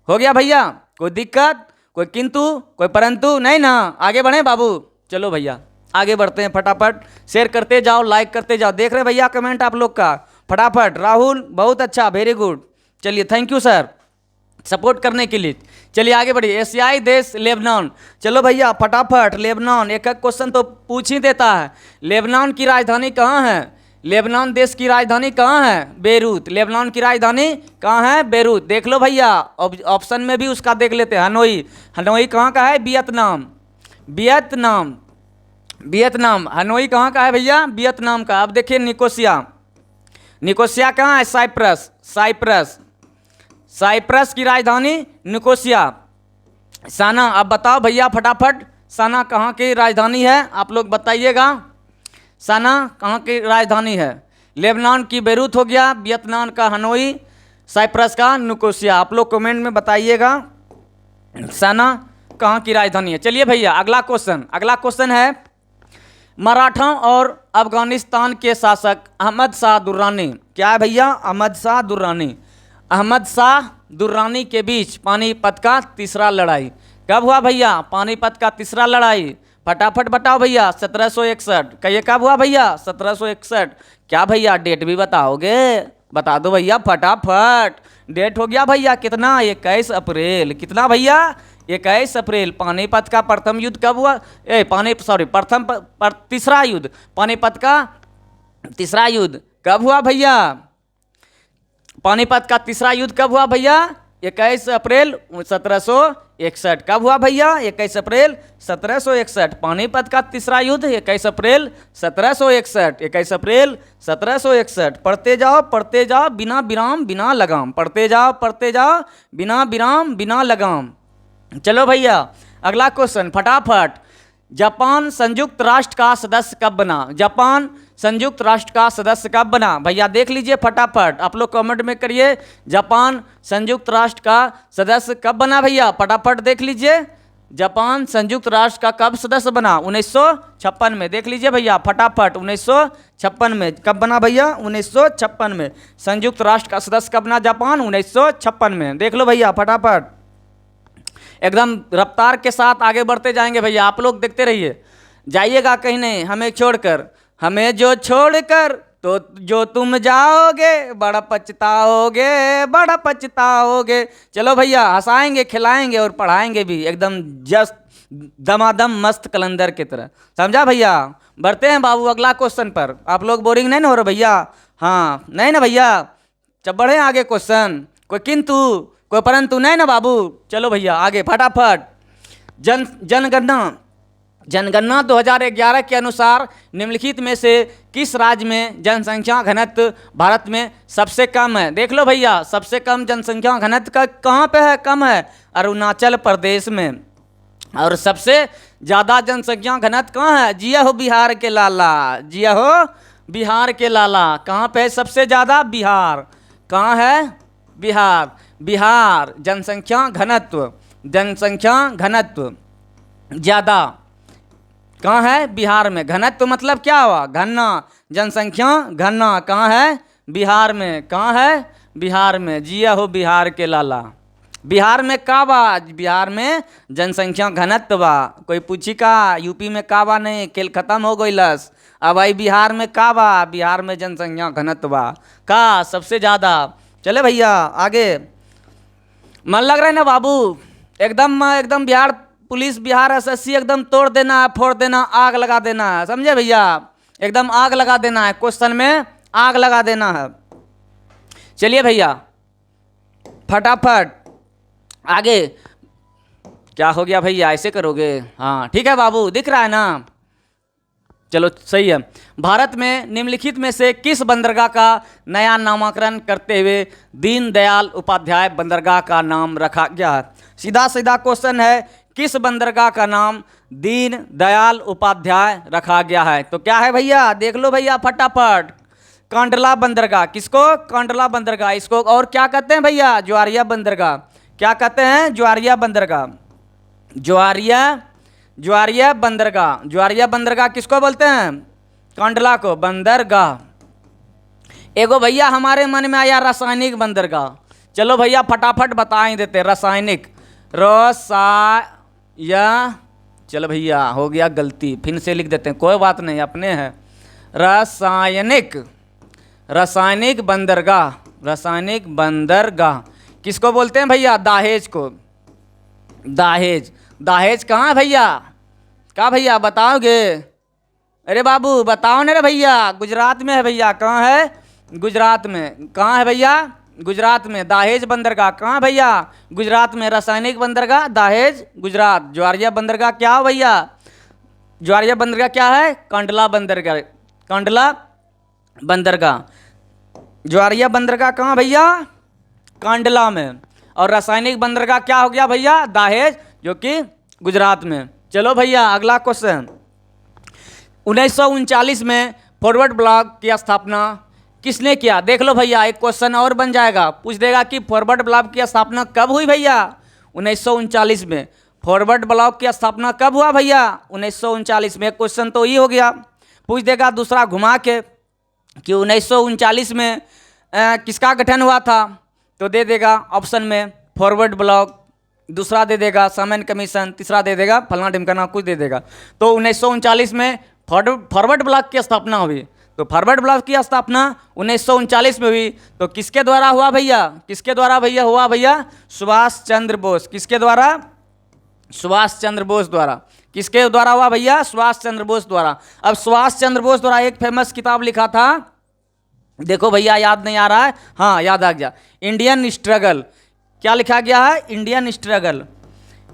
हो गया भैया? कोई दिक्कत, कोई किंतु, कोई परंतु नहीं ना? आगे बढ़े बाबू? चलो भैया आगे बढ़ते हैं, फटाफट शेयर करते जाओ, लाइक करते जाओ। देख रहे भैया कमेंट आप लोग का, फटाफट। राहुल बहुत अच्छा, वेरी गुड। चलिए थैंक यू सर सपोर्ट करने के लिए। चलिए आगे बढ़िए। एशियाई देश लेबनान। चलो भैया फटाफट, लेबनान एक एक क्वेश्चन तो पूछ ही देता है। लेबनान की राजधानी कहाँ है? लेबनान देश की राजधानी कहाँ है? बेरूत। लेबनान की राजधानी कहाँ है? बेरूत। देख लो भैया, ऑप्शन में भी उसका देख लेते हैं। हनोई, हनोई कहाँ का है? वियतनाम। Vietnam, Vietnam. हनोई कहाँ का है भैया? वियतनाम का। अब देखिए निकोसिया, निकोसिया कहाँ है? साइप्रस। साइप्रस, साइप्रस की राजधानी निकोसिया। साना, अब बताओ भैया फटाफट, साना कहाँ की राजधानी है? आप लोग बताइएगा, साना कहाँ की राजधानी है? लेबनान की बेरूत हो गया, वियतनाम का हनोई, साइप्रस का निकोसिया। आप लोग कमेंट में बताइएगा साना कहाँ की राजधानी है। चलिए भैया अगला क्वेश्चन, अगला क्वेश्चन है मराठा और अफगानिस्तान के शासक अहमद शाह दुर्रानी। क्या है भैया? अहमद शाह दुर्रानी। अहमद शाह दुर्रानी के बीच पानीपत का तीसरा लड़ाई कब हुआ भैया? पानीपत का तीसरा लड़ाई फटाफट बताओ भैया। 1761। कहिए कब हुआ भैया? 1761। क्या भैया डेट भी बताओगे? बता दो भैया फटाफट। डेट हो गया भैया कितना? 21 अप्रैल। कितना भैया? 21 अप्रैल। पानीपत का प्रथम युद्ध कब हुआ? तीसरा युद्ध, पानीपत का तीसरा युद्ध कब हुआ भैया? पानीपत का तीसरा युद्ध कब हुआ भैया? 21 अप्रैल 1761। कब हुआ भैया? 21 अप्रैल 1761। पानीपत का तीसरा युद्ध 21 अप्रैल 1761। 21 अप्रैल 1761। पढ़ते जाओ बिना विराम बिना लगाम। पढ़ते जाओ बिना विराम बिना लगाम। चलो भैया अगला क्वेश्चन फटाफट। जापान संयुक्त राष्ट्र का सदस्य कब बना? जापान संयुक्त राष्ट्र का सदस्य कब बना? भैया देख लीजिए फटाफट, आप लोग कमेंट में करिए जापान संयुक्त राष्ट्र का सदस्य कब बना भैया? फटाफट देख लीजिए जापान संयुक्त राष्ट्र का कब सदस्य बना? 1956 में। देख लीजिए भैया फटाफट, 1956 में। कब बना भैया? 1956 में। संयुक्त राष्ट्र का सदस्य कब बना जापान? 1956 में। देख लो भैया फटाफट, एकदम रफ्तार के साथ आगे बढ़ते जाएंगे भैया। आप लोग देखते रहिए, जाइएगा कहीं नहीं हमें छोड़कर। हमें जो छोड़कर तो जो तुम जाओगे बड़ा पछताओगे, बड़ा पछताओगे। चलो भैया हंसाएंगे, खिलाएंगे और पढ़ाएंगे भी, एकदम जस्ट दमादम मस्त कलंदर की तरह। समझा भैया? बढ़ते हैं बाबू अगला क्वेश्चन पर। आप लोग बोरिंग नहीं ना हो रहे भैया? हाँ नहीं ना भैया? जब बढ़े आगे क्वेश्चन, कोई किंतु कोई परंतु नहीं ना बाबू? चलो भैया आगे फटाफट। जनगणना 2011 के अनुसार निम्नलिखित में से किस राज्य में जनसंख्या घनत्व भारत में सबसे कम है? देख लो भैया, सबसे कम जनसंख्या घनत्व का कहाँ पे है? कम है अरुणाचल प्रदेश में। और सबसे ज़्यादा जनसंख्या घनत्व कहाँ है? जिया हो बिहार के लाला, जिया हो बिहार के लाला। कहाँ पे है सबसे ज़्यादा? बिहार। कहाँ है? बिहार। बिहार जनसंख्या घनत्व, जनसंख्या घनत्व ज़्यादा कहाँ है? बिहार में। घनत्व मतलब क्या हुआ? घनना, जनसंख्या घनना कहाँ है? बिहार में। कहाँ है? बिहार में। जिया हो बिहार के लाला। बिहार में का बा? बिहार में जनसंख्या घनत्व बा। कोई पूछी का यूपी में का बा? नहीं, खेल खत्म हो गइलस। अब भाई बिहार में का बा? बिहार में जनसंख्या घनत्व बा का सबसे ज़्यादा। चले भैया आगे। मन लग रहा है ना बाबू? एकदम एकदम बिहार पुलिस, बिहार एसएससी एकदम तोड़ देना है, फोड़ देना, आग लगा देना है, समझे भैया? एकदम आग लगा देना है, क्वेश्चन में आग लगा देना है। चलिए भैया फटाफट आगे। क्या हो गया भैया? ऐसे करोगे? हाँ ठीक है बाबू, दिख रहा है ना? चलो सही है। भारत में निम्नलिखित में से किस बंदरगाह का नया नामकरण करते हुए दीनदयाल उपाध्याय बंदरगाह का नाम रखा गया है? सीधा सीधा क्वेश्चन है, किस बंदरगाह का नाम दीनदयाल उपाध्याय रखा गया है? तो क्या है भैया? देख लो भैया फटाफट। कांडला बंदरगाह। किसको? कांडला बंदरगाह। इसको और क्या कहते हैं भैया? ज्वारिया बंदरगाह। क्या कहते हैं? ज्वारिया बंदरगाह। ज्वारिया बंदरगाह। ज्वारिया बंदरगाह किसको बोलते हैं? कांडला को बंदरगाह। एगो भैया हमारे मन में आया, रासायनिक बंदरगाह। चलो भैया फटाफट बता ही देते। रासायनिक, चलो भैया हो गया गलती, फिर से लिख देते हैं, कोई बात नहीं, अपने हैं। रासायनिक बंदरगाह। रासायनिक बंदरगाह किसको बोलते हैं भैया? दाहेज को। दाहेज कहाँ है भैया? कहाँ भैया बताओगे? अरे बाबू बताओ ना रे भैया। गुजरात में है भैया। कहाँ है? गुजरात में। कहाँ है भैया? गुजरात में। दाहेज बंदरगाह कहाँ भैया? गुजरात में। रासायनिक बंदरगाह दाहेज, गुजरात। ज्वारिया बंदरगाह क्या हो भैया? ज्वारिया बंदरगाह क्या है? कांडला बंदरगाह। कांडला बंदरगाह। ज्वारिया बंदरगाह कहाँ भैया? कांडला में। और रासायनिक बंदरगाह क्या हो गया भैया? दाहेज, जो कि गुजरात में। चलो भैया अगला क्वेश्चन। 1939 में फॉरवर्ड ब्लॉक की स्थापना किसने किया? देख लो भैया, एक क्वेश्चन और बन जाएगा, पूछ देगा कि फॉरवर्ड ब्लॉक की स्थापना कब हुई भैया? 1939 में। फॉरवर्ड ब्लॉक की स्थापना कब हुआ भैया? 1939 में। क्वेश्चन तो ये हो गया। पूछ देगा दूसरा घुमा के कि 1939 में किसका गठन हुआ था? तो दे देगा ऑप्शन में फॉरवर्ड ब्लॉक, दूसरा दे देगा सामान्य कमीशन, तीसरा दे देगा फलाना ढिमकाना, कुछ दे देगा। तो 1939 में फॉरवर्ड ब्लॉक की स्थापना हुई। तो फॉरवर्ड ब्लॉक की स्थापना 1939 में हुई। तो किसके द्वारा हुआ भैया? किसके द्वारा भैया हुआ भैया? सुभाष चंद्र बोस। किसके द्वारा? सुभाष चंद्र बोस द्वारा। किसके द्वारा हुआ भैया? सुभाष चंद्र बोस द्वारा। अब सुभाष चंद्र बोस द्वारा एक फेमस किताब लिखा था, देखो भैया याद नहीं आ रहा है, हाँ याद आ गया, इंडियन स्ट्रगल। क्या लिखा गया है? Indian struggle.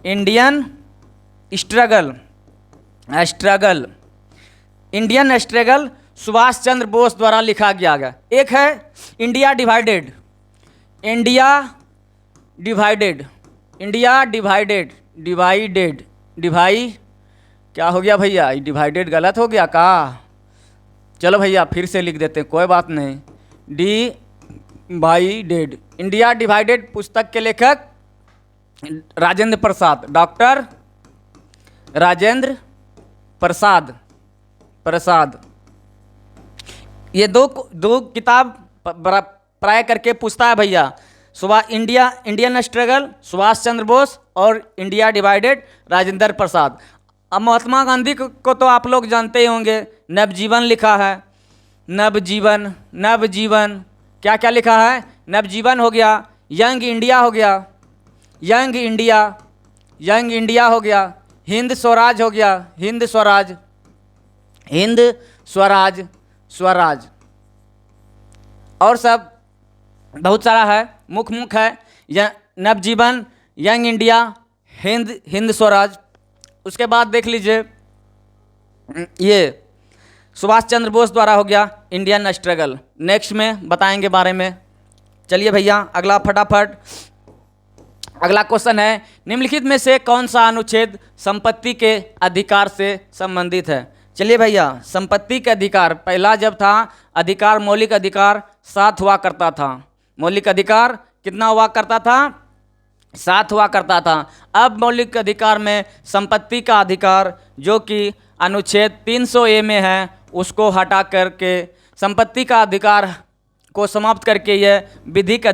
Indian struggle, Indian struggle Subhash Chandra Bose द्वारा लिखा गया है। एक है India divided. India divided, India divided, क्या हो गया भैया? डिवाइडेड गलत हो गया का? चलो भैया फिर से लिख देते हैं, कोई बात नहीं। डिवाइडेड, इंडिया डिवाइडेड पुस्तक के लेखक राजेंद्र प्रसाद, डॉक्टर राजेंद्र प्रसाद। ये दो किताब प्राय करके पूछता है भैया। इंडियन स्ट्रगल सुभाष चंद्र बोस और इंडिया डिवाइडेड राजेंद्र प्रसाद। अब महात्मा गांधी को तो आप लोग जानते ही होंगे, नवजीवन लिखा है। नवजीवन क्या क्या लिखा है? नवजीवन हो गया, यंग इंडिया हो गया, यंग इंडिया हो गया, हिंद स्वराज हो गया, हिंद स्वराज और सब बहुत सारा है, मुख्य है। नवजीवन, यंग इंडिया, हिंद स्वराज। उसके बाद देख लीजिए ये सुभाष चंद्र बोस द्वारा हो गया इंडियन स्ट्रगल। नेक्स्ट में बताएंगे बारे में। चलिए भैया अगला फटाफट। अगला क्वेश्चन है, निम्नलिखित में से कौन सा अनुच्छेद संपत्ति के अधिकार से संबंधित है? चलिए भैया, संपत्ति के अधिकार पहला जब था, अधिकार मौलिक अधिकार 7 हुआ करता था। मौलिक अधिकार कितना हुआ करता था? 7 हुआ करता था। अब मौलिक अधिकार में संपत्ति का अधिकार जो कि अनुच्छेद 300A में है उसको हटा करके संपत्ति का अधिकार को समाप्त करके यह विधिक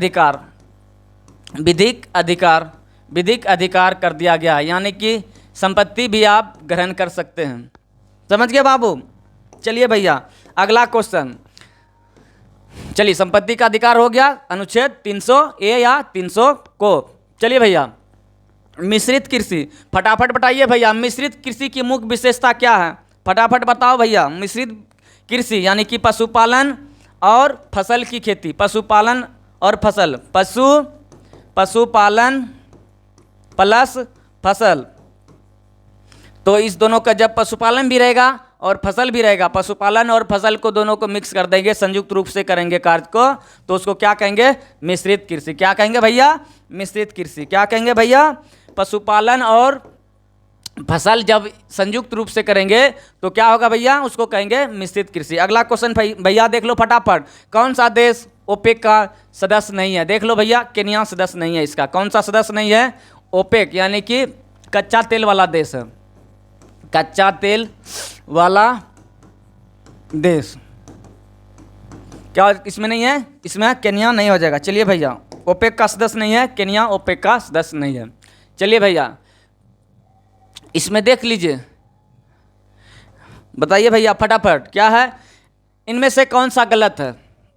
अधिकार कर दिया गया है, यानी कि संपत्ति भी आप ग्रहण कर सकते हैं। समझ गए बाबू? चलिए भैया अगला क्वेश्चन। चलिए संपत्ति का अधिकार हो गया अनुच्छेद 300A या 300 को। चलिए भैया मिश्रित कृषि, फटाफट बताइए भैया मिश्रित कृषि की मुख्य विशेषता क्या है? फटाफट बताओ भैया। मिश्रित कृषि यानी कि पशुपालन और फसल की खेती, पशुपालन और फसल, पशुपालन प्लस फसल। तो इस दोनों का जब पशुपालन भी रहेगा और फसल भी रहेगा, पशुपालन और फसल को दोनों को मिक्स कर देंगे, संयुक्त रूप से करेंगे कार्य को, तो उसको क्या कहेंगे? मिश्रित कृषि। क्या कहेंगे भैया? मिश्रित कृषि। क्या कहेंगे भैया? पशुपालन और फसल जब संयुक्त रूप से करेंगे तो क्या होगा भैया? उसको कहेंगे मिश्रित कृषि। अगला क्वेश्चन भैया देख लो फटाफट। कौन सा देश ओपेक का सदस्य नहीं है? देख लो भैया, केन्या सदस्य नहीं है इसका। कौन सा सदस्य नहीं है? ओपेक यानी कि कच्चा तेल वाला देश है, कच्चा तेल वाला देश। क्या इसमें नहीं है? इसमें केन्या नहीं हो जाएगा। चलिए भैया ओपेक का सदस्य नहीं है, केन्या ओपेक का सदस्य नहीं है। चलिए भैया इसमें देख लीजिए, बताइए भैया फटाफट क्या है? इनमें से कौन सा गलत है?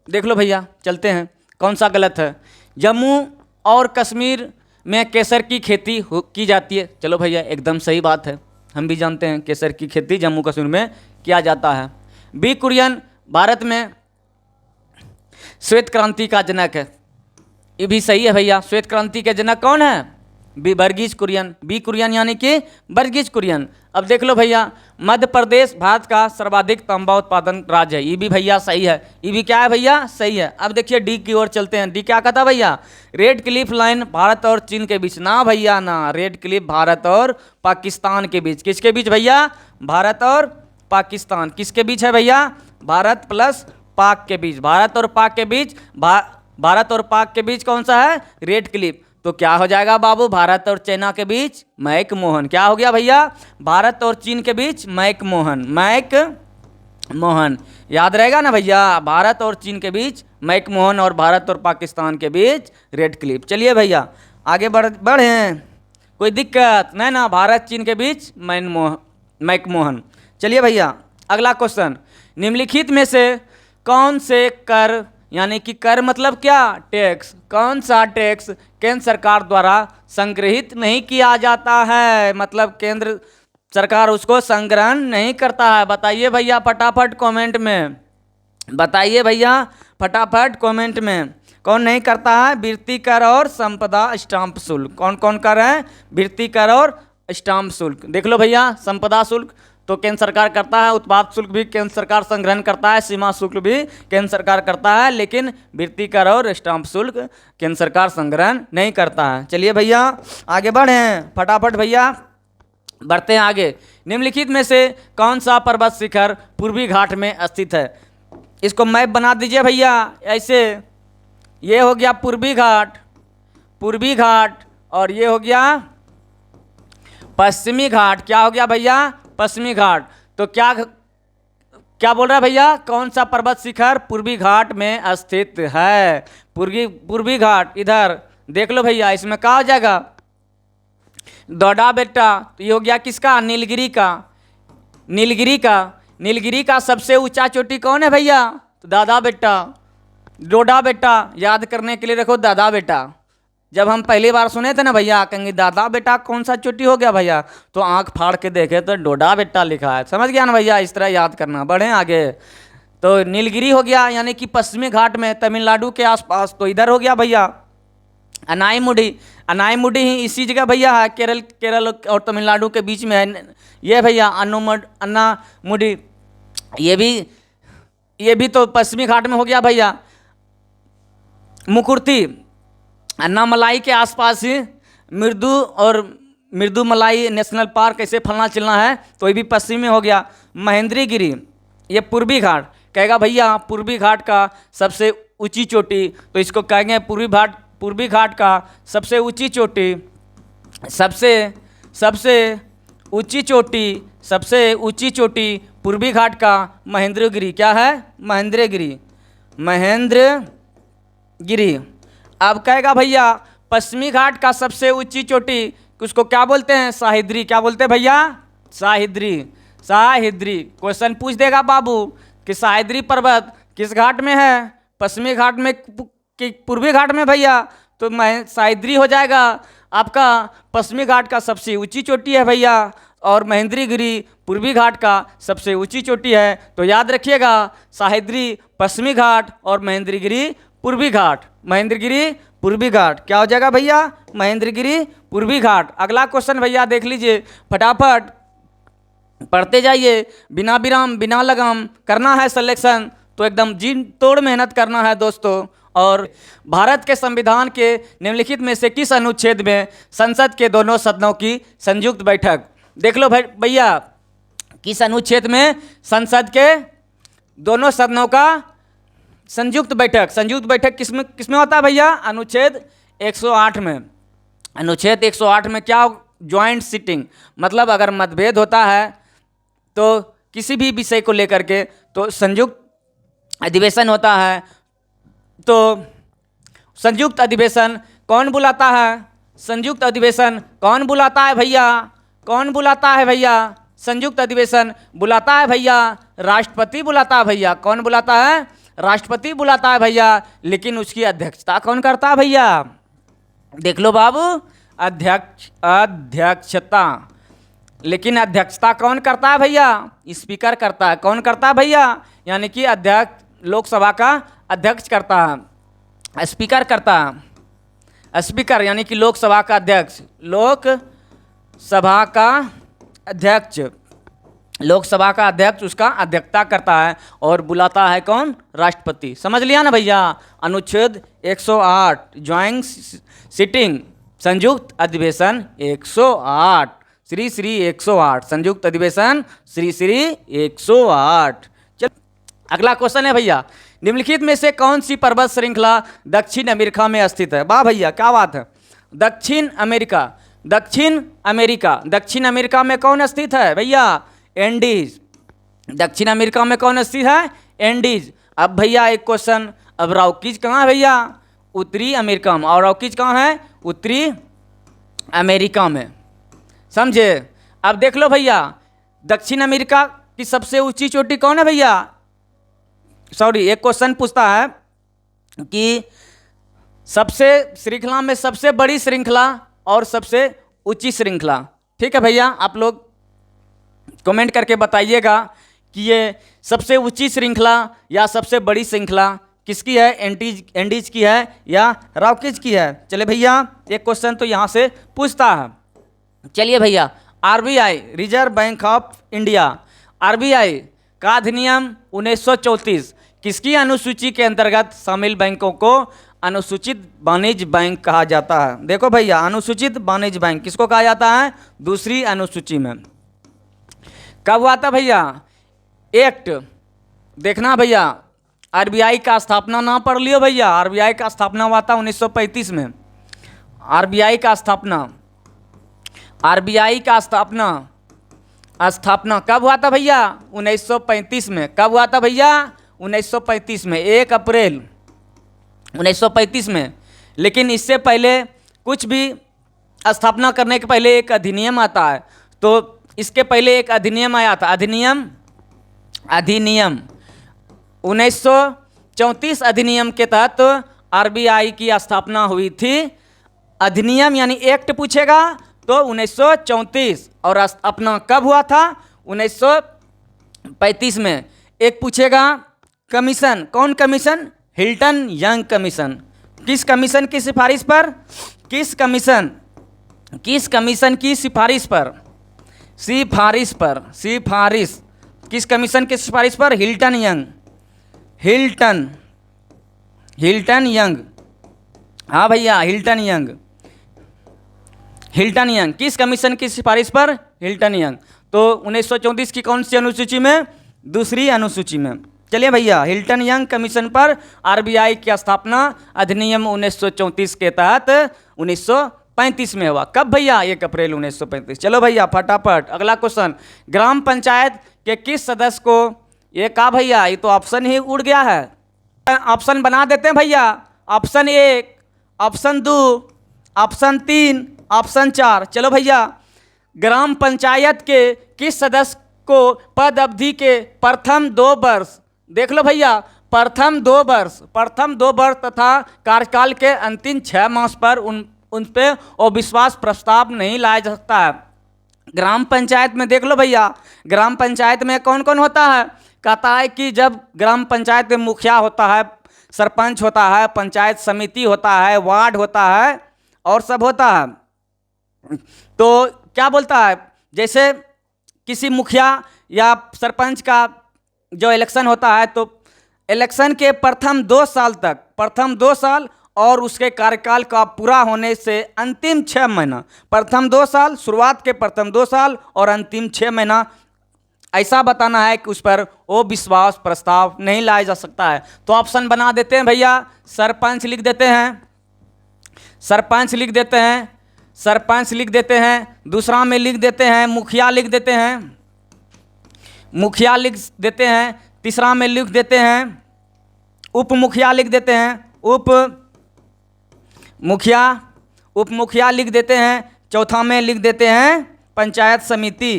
देख लो भैया, चलते हैं कौन सा गलत है। जम्मू और कश्मीर में केसर की खेती की जाती है। चलो भैया एकदम सही बात है, हम भी जानते हैं केसर की खेती जम्मू कश्मीर में किया जाता है। बी कुरियन भारत में श्वेत क्रांति का जनक है। ये भी सही है भैया। श्वेत क्रांति के जनक कौन है? वर्गीज कुरियन। बी कुरियन यानी कि वर्गीज कुरियन। अब देख लो भैया मध्य प्रदेश भारत का सर्वाधिक तांबा उत्पादन राज्य है। ये भी भैया सही है। ये भी क्या है भैया? सही है। अब देखिए डी की ओर चलते हैं। डी क्या कहता भैया? रेड क्लिफ लाइन भारत और चीन के बीच। ना भैया ना, रेड क्लिफ भारत और पाकिस्तान के बीच। किसके बीच भैया? भारत और पाकिस्तान। किसके बीच है भैया? भारत प्लस पाक के बीच। भारत और पाक के बीच, भारत और पाक के बीच कौन सा है? Red Cliff. तो क्या हो जाएगा बाबू? भारत और चाइना के बीच मैक मोहन। क्या हो गया भैया? भारत और चीन के बीच मैक मोहन। मैक मोहन याद रहेगा ना भैया? भारत और चीन के बीच मैक मोहन और भारत और पाकिस्तान के बीच रेड क्लिफ। चलिए भैया आगे बढ़े, कोई दिक्कत नहीं ना? भारत चीन के बीच मैक मोहन। चलिए भैया अगला क्वेश्चन। निम्नलिखित में से कौन से कर, यानी कि कर मतलब क्या? टैक्स। कौन सा टैक्स केंद्र सरकार द्वारा संग्रहित नहीं किया जाता है? मतलब केंद्र सरकार उसको संग्रहण नहीं करता है। बताइए भैया फटाफट कमेंट में, बताइए भैया फटाफट कमेंट में, कौन नहीं करता है? वृत्ति कर और संपदा स्टाम्प शुल्क। कौन कौन कर है? वृत्ति कर और स्टाम्प शुल्क। देख लो भैया संपदा शुल्क तो केंद्र सरकार करता है, उत्पाद शुल्क भी केंद्र सरकार संग्रहण करता है, सीमा शुल्क भी केंद्र सरकार करता है, लेकिन वृत्ति कर और स्टाम्प शुल्क केंद्र सरकार संग्रहण नहीं करता है। चलिए भैया आगे बढ़ें फटाफट भैया, बढ़ते हैं आगे। निम्नलिखित में से कौन सा पर्वत शिखर पूर्वी घाट में स्थित है? इसको मैप बना दीजिए भैया ऐसे। ये हो गया पूर्वी घाट, पूर्वी घाट, और ये हो गया पश्चिमी घाट। क्या हो गया भैया? पश्चिमी घाट। तो क्या क्या बोल रहा है भैया? कौन सा पर्वत शिखर पूर्वी घाट में स्थित है? पूर्वी घाट इधर देख लो भैया, इसमें क्या हो जाएगा? दौड़ा बेटा। तो ये हो गया किसका? नीलगिरी का। नीलगिरी का सबसे ऊंचा चोटी कौन है भैया? तो दादा बेटा, डोडा बेटा। याद करने के लिए रखो दादा बेटा। जब हम पहली बार सुने थे ना भैया, कहेंगे दादा बेटा कौन सा चोटी हो गया भैया, तो आंख फाड़ के देखे तो डोडा बेटा लिखा है। समझ गया ना भैया? इस तरह याद करना। बढ़े आगे। तो नीलगिरी हो गया यानी कि पश्चिमी घाट में, तमिलनाडु के आसपास। तो इधर हो गया भैया अनाईमुडी ही इसी जगह भैया है, केरल और तमिलनाडु के बीच में है ये भैया अन्नामुडी। ये भी तो पश्चिमी घाट में हो गया भैया। मुकुर्ती अन्नामलाई के आसपास ही मृदुमलाई नेशनल पार्क, ऐसे फलना चलना है, तो ये भी पश्चिम में हो गया। महेंद्रगिरी ये पूर्वी घाट। कहेगा भैया पूर्वी घाट का सबसे ऊंची चोटी, तो इसको कहेंगे पूर्वी घाट का सबसे ऊंची चोटी, सबसे ऊंची चोटी, सबसे ऊंची चोटी पूर्वी घाट का महेंद्रगिरी। क्या है? महेंद्रगिरी, महेंद्रगिरी। अब कहेगा भैया पश्चिमी घाट का सबसे ऊंची चोटी, उसको क्या बोलते हैं? साहिद्री। क्या बोलते हैं भैया? साहिद्री, साहिद्री। क्वेश्चन पूछ देगा बाबू कि साहिद्री पर्वत किस घाट में है? पश्चिमी घाट में कि पूर्वी घाट में भैया? तो साहिद्री हो जाएगा आपका पश्चिमी घाट का सबसे ऊंची चोटी है भैया, और महेंद्रगिरी पूर्वी घाट का सबसे ऊंची चोटी है। तो याद रखिएगा साहिद्री पश्चिमी घाट और महेंद्रगिरी पूर्वी घाट। महेंद्रगिरी पूर्वी घाट क्या हो जाएगा भैया? महेंद्रगिरी पूर्वी घाट। अगला क्वेश्चन भैया देख लीजिए, फटाफट पढ़ते जाइए, बिना विराम बिना लगाम करना है सिलेक्शन, तो एकदम जी तोड़ मेहनत करना है दोस्तों। और भारत के संविधान के निम्नलिखित में से किस अनुच्छेद में संसद के दोनों सदनों की संयुक्त बैठक? देख लो भाई भैया, किस अनुच्छेद में संसद के दोनों सदनों का संयुक्त बैठक? संयुक्त बैठक किसमें होता है भैया? अनुच्छेद 108 में। अनुच्छेद 108 में क्या? ज्वाइंट सिटिंग, मतलब अगर मतभेद होता है तो किसी भी विषय को लेकर के तो संयुक्त अधिवेशन होता है। तो संयुक्त अधिवेशन कौन बुलाता है? संयुक्त अधिवेशन कौन बुलाता है भैया? कौन बुलाता है भैया? संयुक्त अधिवेशन बुलाता है भैया राष्ट्रपति बुलाता है भैया। कौन बुलाता है? राष्ट्रपति बुलाता है भैया। लेकिन उसकी अध्यक्षता कौन करता है भैया? देख लो बाबू, अध्यक्षता। लेकिन अध्यक्षता कौन करता है भैया? स्पीकर करता है। कौन करता है भैया? यानी कि अध्यक्ष, लोकसभा का अध्यक्ष करता है, स्पीकर करता है। स्पीकर यानी कि लोकसभा का अध्यक्ष, लोकसभा का अध्यक्ष, लोकसभा का अध्यक्ष उसका अध्यक्षता करता है और बुलाता है कौन? राष्ट्रपति। समझ लिया ना भैया? अनुच्छेद 108 ज्वाइंट सिटिंग, संयुक्त अधिवेशन 108, श्री 108, संयुक्त अधिवेशन श्री 108। चल अगला क्वेश्चन है भैया, निम्नलिखित में से कौन सी पर्वत श्रृंखला दक्षिण अमेरिका में स्थित है? वाह भैया क्या बात है, दक्षिण अमेरिका, दक्षिण अमेरिका, दक्षिण अमेरिका में कौन स्थित है भैया? एंडीज। दक्षिण अमेरिका में कौन स्थित है? एंडीज। अब भैया एक क्वेश्चन, अब रॉकीज कहाँ है भैया? उत्तरी अमेरिका में। और रॉकीज कहाँ है? उत्तरी अमेरिका में। समझे? अब देख लो भैया, दक्षिण अमेरिका की सबसे ऊंची चोटी कौन है भैया? सॉरी, एक क्वेश्चन पूछता है कि सबसे श्रृंखला में सबसे बड़ी श्रृंखला और सबसे ऊंची श्रृंखला। ठीक है भैया, आप लोग कमेंट करके बताइएगा कि ये सबसे ऊंची श्रृंखला या सबसे बड़ी श्रृंखला किसकी है? एंडीज की है या रॉकीज की है? चले भैया, एक क्वेश्चन तो यहाँ से पूछता है। चलिए भैया, RBI, reserve bank of India, RBI का अधिनियम 1934 किसकी अनुसूची के अंतर्गत शामिल बैंकों को अनुसूचित वाणिज्य बैंक कहा जाता है? देखो भैया, अनुसूचित वाणिज्य बैंक किसको कहा जाता है? दूसरी अनुसूची में। कब हुआ था भैया? एक्ट देखना भैया, आरबीआई का स्थापना ना पढ़ लियो भैया, आरबीआई का स्थापना हुआ था 1935 में। आरबीआई का स्थापना, आरबीआई का स्थापना कब हुआ था भैया? 1935 में। कब हुआ था भैया? 1935 में, 1 अप्रैल 1935 में। लेकिन इससे पहले कुछ भी स्थापना करने के पहले एक अधिनियम आता है, तो इसके पहले एक अधिनियम आया था, अधिनियम 1934 अधिनियम के तहत आरबीआई की स्थापना हुई थी। अधिनियम यानी एक्ट पूछेगा तो 1934, और स्थापना कब हुआ था? 1935 में। एक पूछेगा कमीशन, कौन कमीशन? Hilton young commission. किस कमीशन की सिफारिश पर? किस कमीशन की सिफारिश पर? सिफारिश किस कमीशन की सिफारिश पर? Hilton young. हाँ भैया, हिल्टन यंग किस कमीशन की सिफारिश पर? Hilton young. तो 1934 की कौन सी अनुसूची में? दूसरी अनुसूची में। चलिए भैया, हिल्टन यंग कमीशन पर आरबीआई की स्थापना अधिनियम 1934 के तहत 1935 में हुआ। कब भैया? 1 अप्रैल 1935। चलो भैया फटाफट अगला क्वेश्चन। ग्राम पंचायत के किस सदस्य को, ये कहा भैया, ये तो ऑप्शन ही उड़ गया है। ऑप्शन बना देते हैं भैया। Option 1, option 2, option 3, option 4। चलो भैया, ग्राम पंचायत के किस सदस्य को पद अवधि के प्रथम 2 वर्ष, देख लो भैया, प्रथम 2 वर्ष तथा कार्यकाल के अंतिम 6 मास पर उन पे अविश्वास प्रस्ताव नहीं लाया जा सकता है। ग्राम पंचायत में देख लो भैया, ग्राम पंचायत में कौन कौन होता है? कहता है कि जब ग्राम पंचायत में मुखिया होता है, सरपंच होता है, पंचायत समिति होता है, वार्ड होता है और सब होता है। तो क्या बोलता है, जैसे किसी मुखिया या सरपंच का जो इलेक्शन होता है तो इलेक्शन के प्रथम 2 साल तक, प्रथम 2 साल और उसके कार्यकाल का पूरा होने से अंतिम 6 महीना, प्रथम 2 साल, शुरुआत के प्रथम 2 साल और अंतिम 6 महीना, ऐसा बताना है कि उस पर वो विश्वास प्रस्ताव नहीं लाया जा सकता है। तो ऑप्शन बना देते हैं भैया, सरपंच लिख देते हैं, सरपंच लिख देते हैं, सरपंच लिख देते हैं, दूसरा में लिख देते हैं मुखिया लिख देते हैं, मुखिया लिख देते हैं, तीसरा में लिख देते हैं उप मुखिया लिख देते हैं, उप मुखिया, उप मुखिया लिख देते हैं, चौथा में लिख देते हैं पंचायत समिति,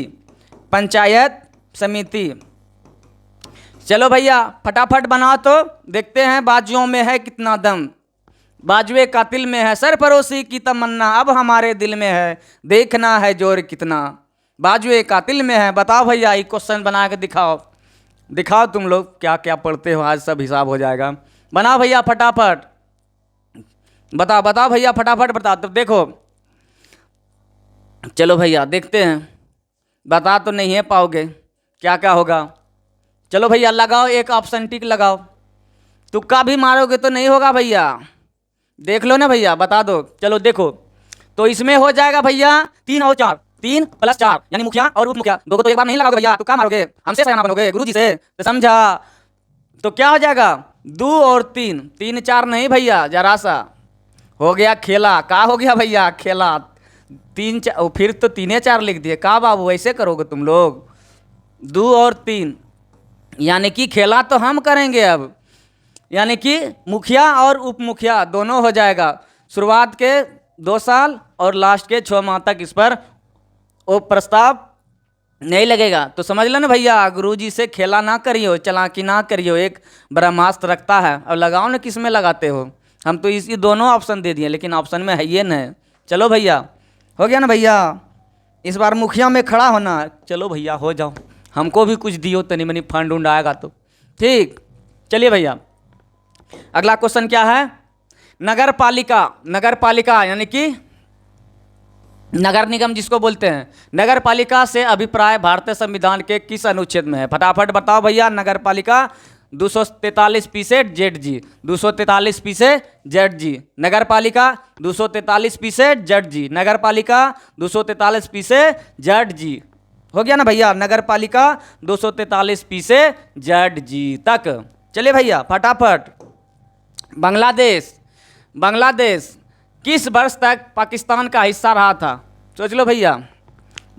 पंचायत समिति। चलो भैया फटाफट बनाओ तो देखते हैं बाजुओं में है कितना दम, बाजुए कातिल में है सरफरोशी की तमन्ना, अब हमारे दिल में है देखना है जोर कितना, बाजुए कातिल में है। बताओ भैया, ये क्वेश्चन बना के दिखाओ, दिखाओ तुम लोग क्या क्या पढ़ते हो, आज सब हिसाब हो जाएगा। बनाओ भैया फटाफट, बताओ बताओ भैया फटाफट बताओ। तो देखो, चलो भैया देखते हैं, बता तो नहीं है पाओगे, क्या क्या होगा। चलो भैया लगाओ, एक ऑप्शन टिक लगाओ, तुक्का भी मारोगे तो नहीं होगा भैया, देख लो ना भैया, बता दो। चलो देखो, तो इसमें हो जाएगा भैया 3 और 4, 3 + 4 यानी मुखिया और उप मुखिया, दो को तो एक बार नहीं लगाओगे भैया, तुक्का मारोगे, हमसे सयाना बनोगे गुरुजी से, तो समझा। तो क्या हो जाएगा 2 और 3, 3 4 नहीं भैया, जरा सा हो गया खेला। का हो गया भैया? खेला। 3 4, फिर तो 3 4 लिख दिए, का बाबू ऐसे करोगे तुम लोग? 2 और 3 यानी कि खेला तो हम करेंगे अब, यानी कि मुखिया और उप मुखिया दोनों हो जाएगा। शुरुआत के 2 साल और लास्ट के 6 माह तक इस पर वो प्रस्ताव नहीं लगेगा। तो समझ लो ना भैया, गुरुजी से खेला ना करियो, चालाकी ना करियो, एक ब्रह्मास्त्र रखता है। अब लगाओ ना किस में लगाते हो, हम तो इसी दोनों ऑप्शन दे दिए, लेकिन ऑप्शन में है ये न। चलो भैया हो गया ना भैया, इस बार मुखिया में खड़ा होना। चलो भैया हो जाओ, हमको भी कुछ दियो, तनी मनी फंड उंड आएगा तो ठीक। चलिए भैया अगला क्वेश्चन क्या है? नगर पालिका, नगर पालिका यानी कि नगर निगम जिसको बोलते हैं, नगर पालिका से अभिप्राय भारतीय संविधान के किस अनुच्छेद में है? फटाफट बताओ भैया। नगर पालिका 243 पीसे जेड जी, 243 पीसे जेड जी, नगर पालिका 243 पीसे जेड जी, नगर पालिका 243 पीसे जेड जी। हो गया ना भैया, नगर पालिका 243 पीसे जेड जी तक। चलिए भैया फटाफट। बांग्लादेश, बांग्लादेश किस वर्ष तक पाकिस्तान का हिस्सा रहा था? सोच लो भैया,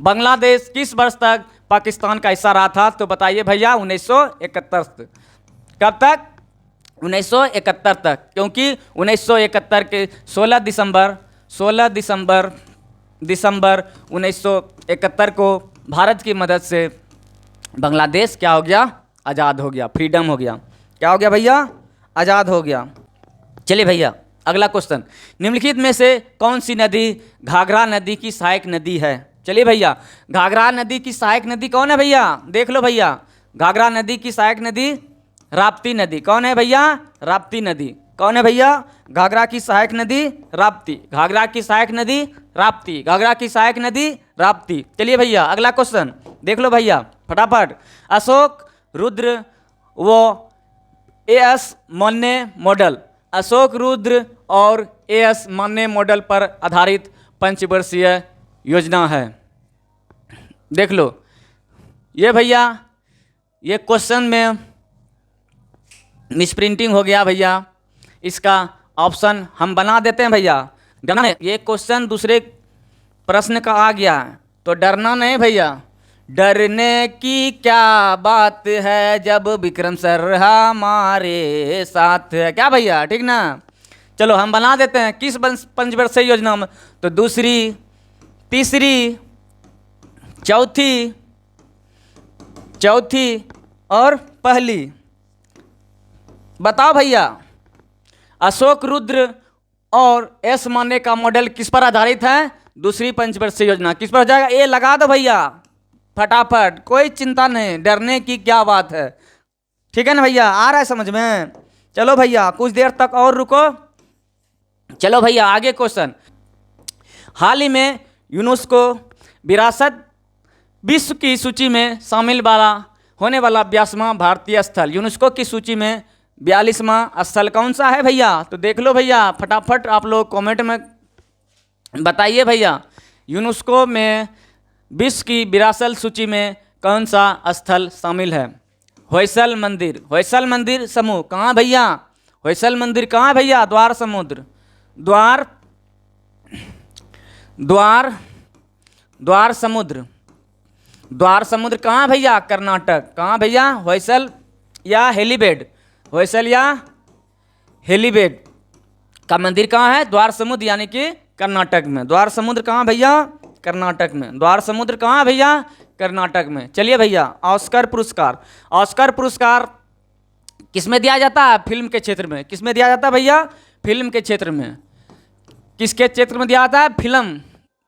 बांग्लादेश किस वर्ष तक पाकिस्तान का हिस्सा रहा था? तो बताइए भैया 1971 तक। कब तक? 1971 तक, क्योंकि 1971 के 16 दिसंबर 1971 को भारत की मदद से बांग्लादेश क्या हो गया? आज़ाद हो गया, फ्रीडम हो गया। क्या हो गया भैया? आज़ाद हो गया। चलिए भैया अगला क्वेश्चन, निम्नलिखित में से कौन सी नदी घाघरा नदी की सहायक नदी है? चलिए भैया, घाघरा नदी की सहायक नदी कौन है भैया? देख लो भैया, घाघरा नदी की सहायक नदी राप्ती नदी। कौन है भैया? राप्ती नदी। कौन है भैया? घाघरा की सहायक नदी राप्ती, घाघरा की सहायक नदी राप्ती, घाघरा की सहायक नदी राप्ती। चलिए भैया अगला क्वेश्चन देख लो भैया फटाफट। अशोक रुद्र वो एएस मान्य मॉडल, अशोक रुद्र और एएस मान्य मॉडल पर आधारित पंचवर्षीय योजना है। देख लो ये भैया, ये क्वेश्चन में मिसप्रिंटिंग हो गया भैया, इसका ऑप्शन हम बना देते हैं भैया। डरना नहीं, ये क्वेश्चन दूसरे प्रश्न का आ गया है, तो डरना नहीं भैया। डरने की क्या बात है जब विक्रम सर हमारे साथ है, क्या भैया, ठीक ना। चलो हम बना देते हैं किस पंचवर्षीय योजना में, तो दूसरी, तीसरी, चौथी और पहली। बताओ भैया, अशोक रुद्र और एस माने का मॉडल किस पर आधारित है? दूसरी पंचवर्षीय योजना किस पर हो जाएगा? ए लगा दो भैया फटाफट, कोई चिंता नहीं, डरने की क्या बात है, ठीक है ना भैया, आ रहा है समझ में। चलो भैया कुछ देर तक और रुको। चलो भैया आगे क्वेश्चन। हाल ही में यूनेस्को विरासत विश्व की सूची में शामिल होने वाला 82वां भारतीय स्थल, यूनेस्को की सूची में 42वां स्थल कौन सा है भैया? तो देख लो भैया फटाफट, आप लोग कमेंट में बताइए भैया, यूनेस्को में विश्व की विरासत सूची में कौन सा स्थल शामिल है? होयसल मंदिर, होयसल मंदिर समूह कहाँ भैया? होयसल मंदिर कहाँ है भैया? द्वार समुद्र, द्वार समुद्र, द्वार समुद्र कहाँ भैया? कर्नाटक। कहाँ भैया? होयसल या हेलीबेड, होयसल या हेलीबेड का मंदिर कहाँ है? द्वार समुद्र यानी कि कर्नाटक में। द्वार समुद्र कहाँ भैया? कर्नाटक में। द्वार समुद्र कहाँ भैया? कर्नाटक में। चलिए भैया, ऑस्कर पुरस्कार, ऑस्कर पुरस्कार किसमें दिया जाता है? फिल्म के क्षेत्र में। किसमें दिया जाता है भैया? फिल्म के क्षेत्र में। किसके क्षेत्र में दिया जाता है? फिल्म।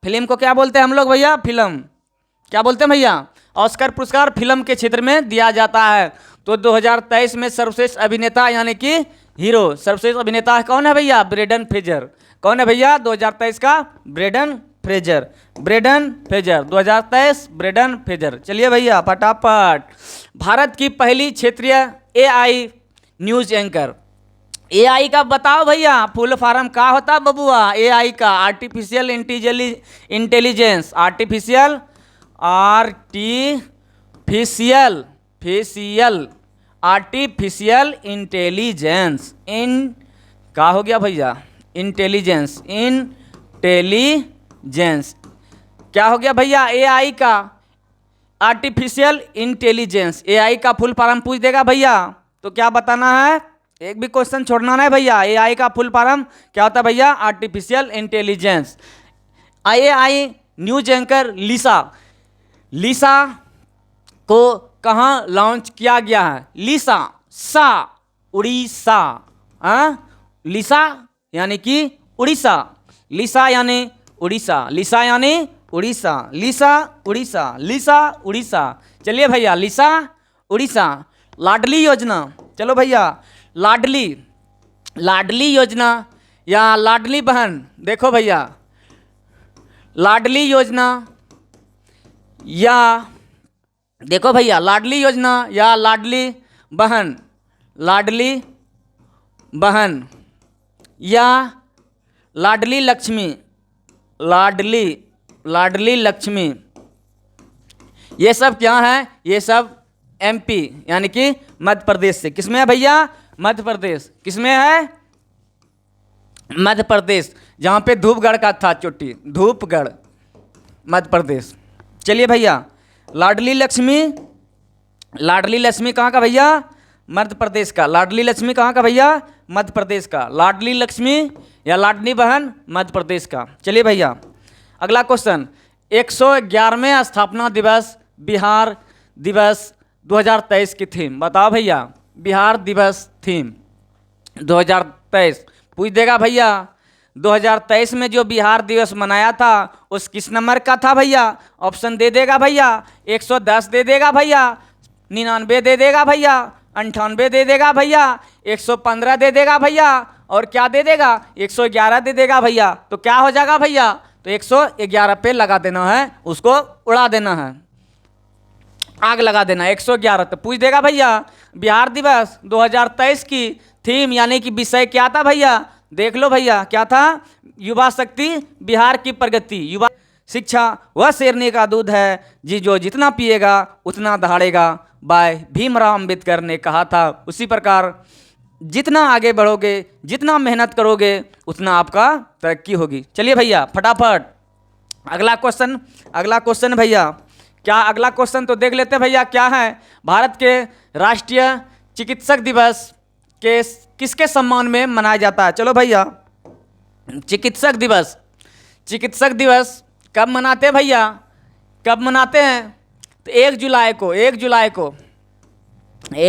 फिल्म को क्या बोलते हैं हम लोग भैया? फिल्म। क्या बोलते हैं भैया? ऑस्कर पुरस्कार फिल्म के क्षेत्र में दिया जाता है। तो 2023 में सर्वश्रेष्ठ अभिनेता यानी कि हीरो, सर्वश्रेष्ठ अभिनेता कौन है भैया? Brendon Fraser. कौन है भैया 2023 का? Brendon Fraser, Brendon Fraser 2023, Brendon Fraser. चलिए भैया फटाफट। भारत की पहली क्षेत्रीय एआई न्यूज एंकर, एआई का बताओ भैया फुल फॉर्म का होता बबुआ? एआई का artificial intelligence, artificial artificial intelligence, इन का हो गया भैया? इंटेलिजेंस, इंटेलिजेंस क्या हो गया भैया? एआई का आर्टिफिशियल इंटेलिजेंस। एआई का फुल फॉर्म पूछ देगा भैया तो क्या बताना है? एक भी क्वेश्चन छोड़ना नहीं भैया। एआई का फुल फॉर्म क्या होता है भैया? Artificial intelligence. AI news anchor Lisa को कहाँ लॉन्च किया गया है? लिसा उड़ीसा, लिसा यानी कि उड़ीसा, लिसा यानी उड़ीसा, लिसा यानी उड़ीसा, लिसा उड़ीसा। चलिए भैया लिसा उड़ीसा। लाडली योजना, चलो भैया लाडली योजना या लाडली बहन, देखो भैया लाडली योजना या देखो भैया लाडली योजना या लाडली बहन या लाडली लक्ष्मी, ये सब क्या है? ये सब एमपी यानी कि मध्य प्रदेश से। किसमें है भैया? मध्य प्रदेश। किसमें है? मध्य प्रदेश, जहाँ पे धूपगढ़ का था चोटी, धूपगढ़, मध्य प्रदेश। चलिए भैया लाडली लक्ष्मी कहाँ का भैया? मध्य प्रदेश का। लाडली लक्ष्मी कहाँ का भैया? मध्य प्रदेश का। लाडली लक्ष्मी या लाडली बहन मध्य प्रदेश का। चलिए भैया अगला क्वेश्चन। 111वें स्थापना दिवस बिहार दिवस 2023 की थीम बताओ भैया। बिहार दिवस थीम 2023 पूछ देगा भैया। 2023 में जो बिहार दिवस मनाया था उस किस नंबर का था भैया? ऑप्शन दे देगा भैया। 110 दे देगा भैया, 99 दे देगा भैया, 98 दे देगा भैया, 115 दे देगा भैया, और क्या दे देगा? 111 दे देगा भैया। तो क्या हो जाएगा भैया? तो 111 पे लगा देना है, उसको उड़ा देना है, आग लगा देना। 111 तो पूछ देगा भैया बिहार दिवस 2023 की थीम यानी कि विषय क्या था भैया? देख लो भैया क्या था? युवा शक्ति बिहार की प्रगति। युवा शिक्षा वह शेरनी का दूध है जी जो जितना पिएगा उतना दहाड़ेगा, बाय भीमराव अम्बेडकर ने कहा था। उसी प्रकार जितना आगे बढ़ोगे, जितना मेहनत करोगे, उतना आपका तरक्की होगी। चलिए भैया फटाफट अगला क्वेश्चन भैया, क्या अगला क्वेश्चन तो देख लेते हैं भैया। क्या है, भारत के राष्ट्रीय चिकित्सक दिवस के किसके सम्मान में मनाया जाता है? चलो भैया, चिकित्सक दिवस कब मनाते हैं भैया, कब मनाते हैं? तो 1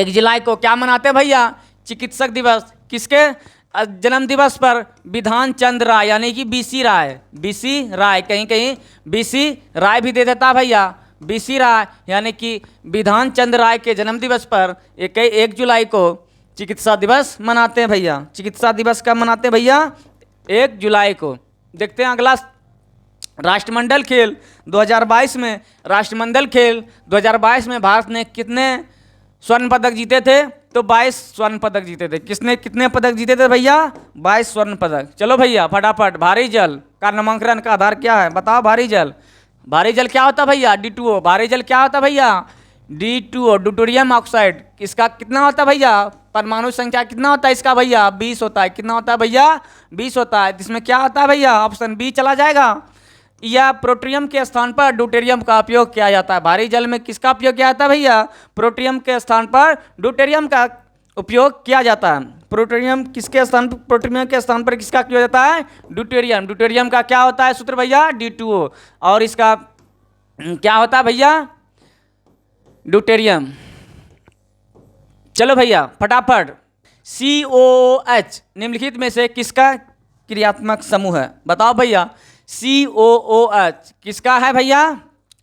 जुलाई को क्या मनाते हैं भैया? चिकित्सक दिवस। किसके जन्म दिवस पर? विधान चंद्र राय यानी कि बीसी राय, कहीं कहीं बीसी राय भी दे देता भैया। बीसी राय यानी कि विधान चंद्र राय के जन्म दिवस पर 1 जुलाई को चिकित्सा दिवस मनाते हैं भैया। चिकित्सा दिवस कब मनाते हैं भैया? 1 जुलाई को। देखते हैं अगला, राष्ट्रमंडल खेल 2022 में, राष्ट्रमंडल खेल 2022 में भारत ने कितने स्वर्ण पदक जीते थे? तो 22 स्वर्ण पदक जीते थे। कितने पदक जीते थे भैया? 22 स्वर्ण पदक। चलो भैया फटाफट, भारी जल का नामांकन का आधार क्या है? बताओ। भारी जल क्या होता है भैया? D2O। भारी जल क्या होता है भैया? D2O, deuterium oxide. इसका कितना होता है भैया? परमाणु संख्या कितना होता है इसका भैया? 20 होता है। कितना होता है भैया? 20 होता है। इसमें क्या होता है भैया? ऑप्शन बी चला जाएगा। या प्रोटियम के स्थान पर ड्यूटेरियम का उपयोग किया जाता है। भारी जल में किसका उपयोग किया जाता है भैया? प्रोटियम के स्थान पर ड्यूटेरियम का उपयोग किया जाता है। प्रोटियम के स्थान पर किसका किया जाता है? ड्यूटेरियम का क्या होता है सूत्र भैया? D2O। और इसका क्या होता है भैया? ड्यूटेरियम। चलो भैया फटाफट, COOH निम्नलिखित में से किसका क्रियात्मक समूह है? बताओ भैया। COOH किसका है भैया?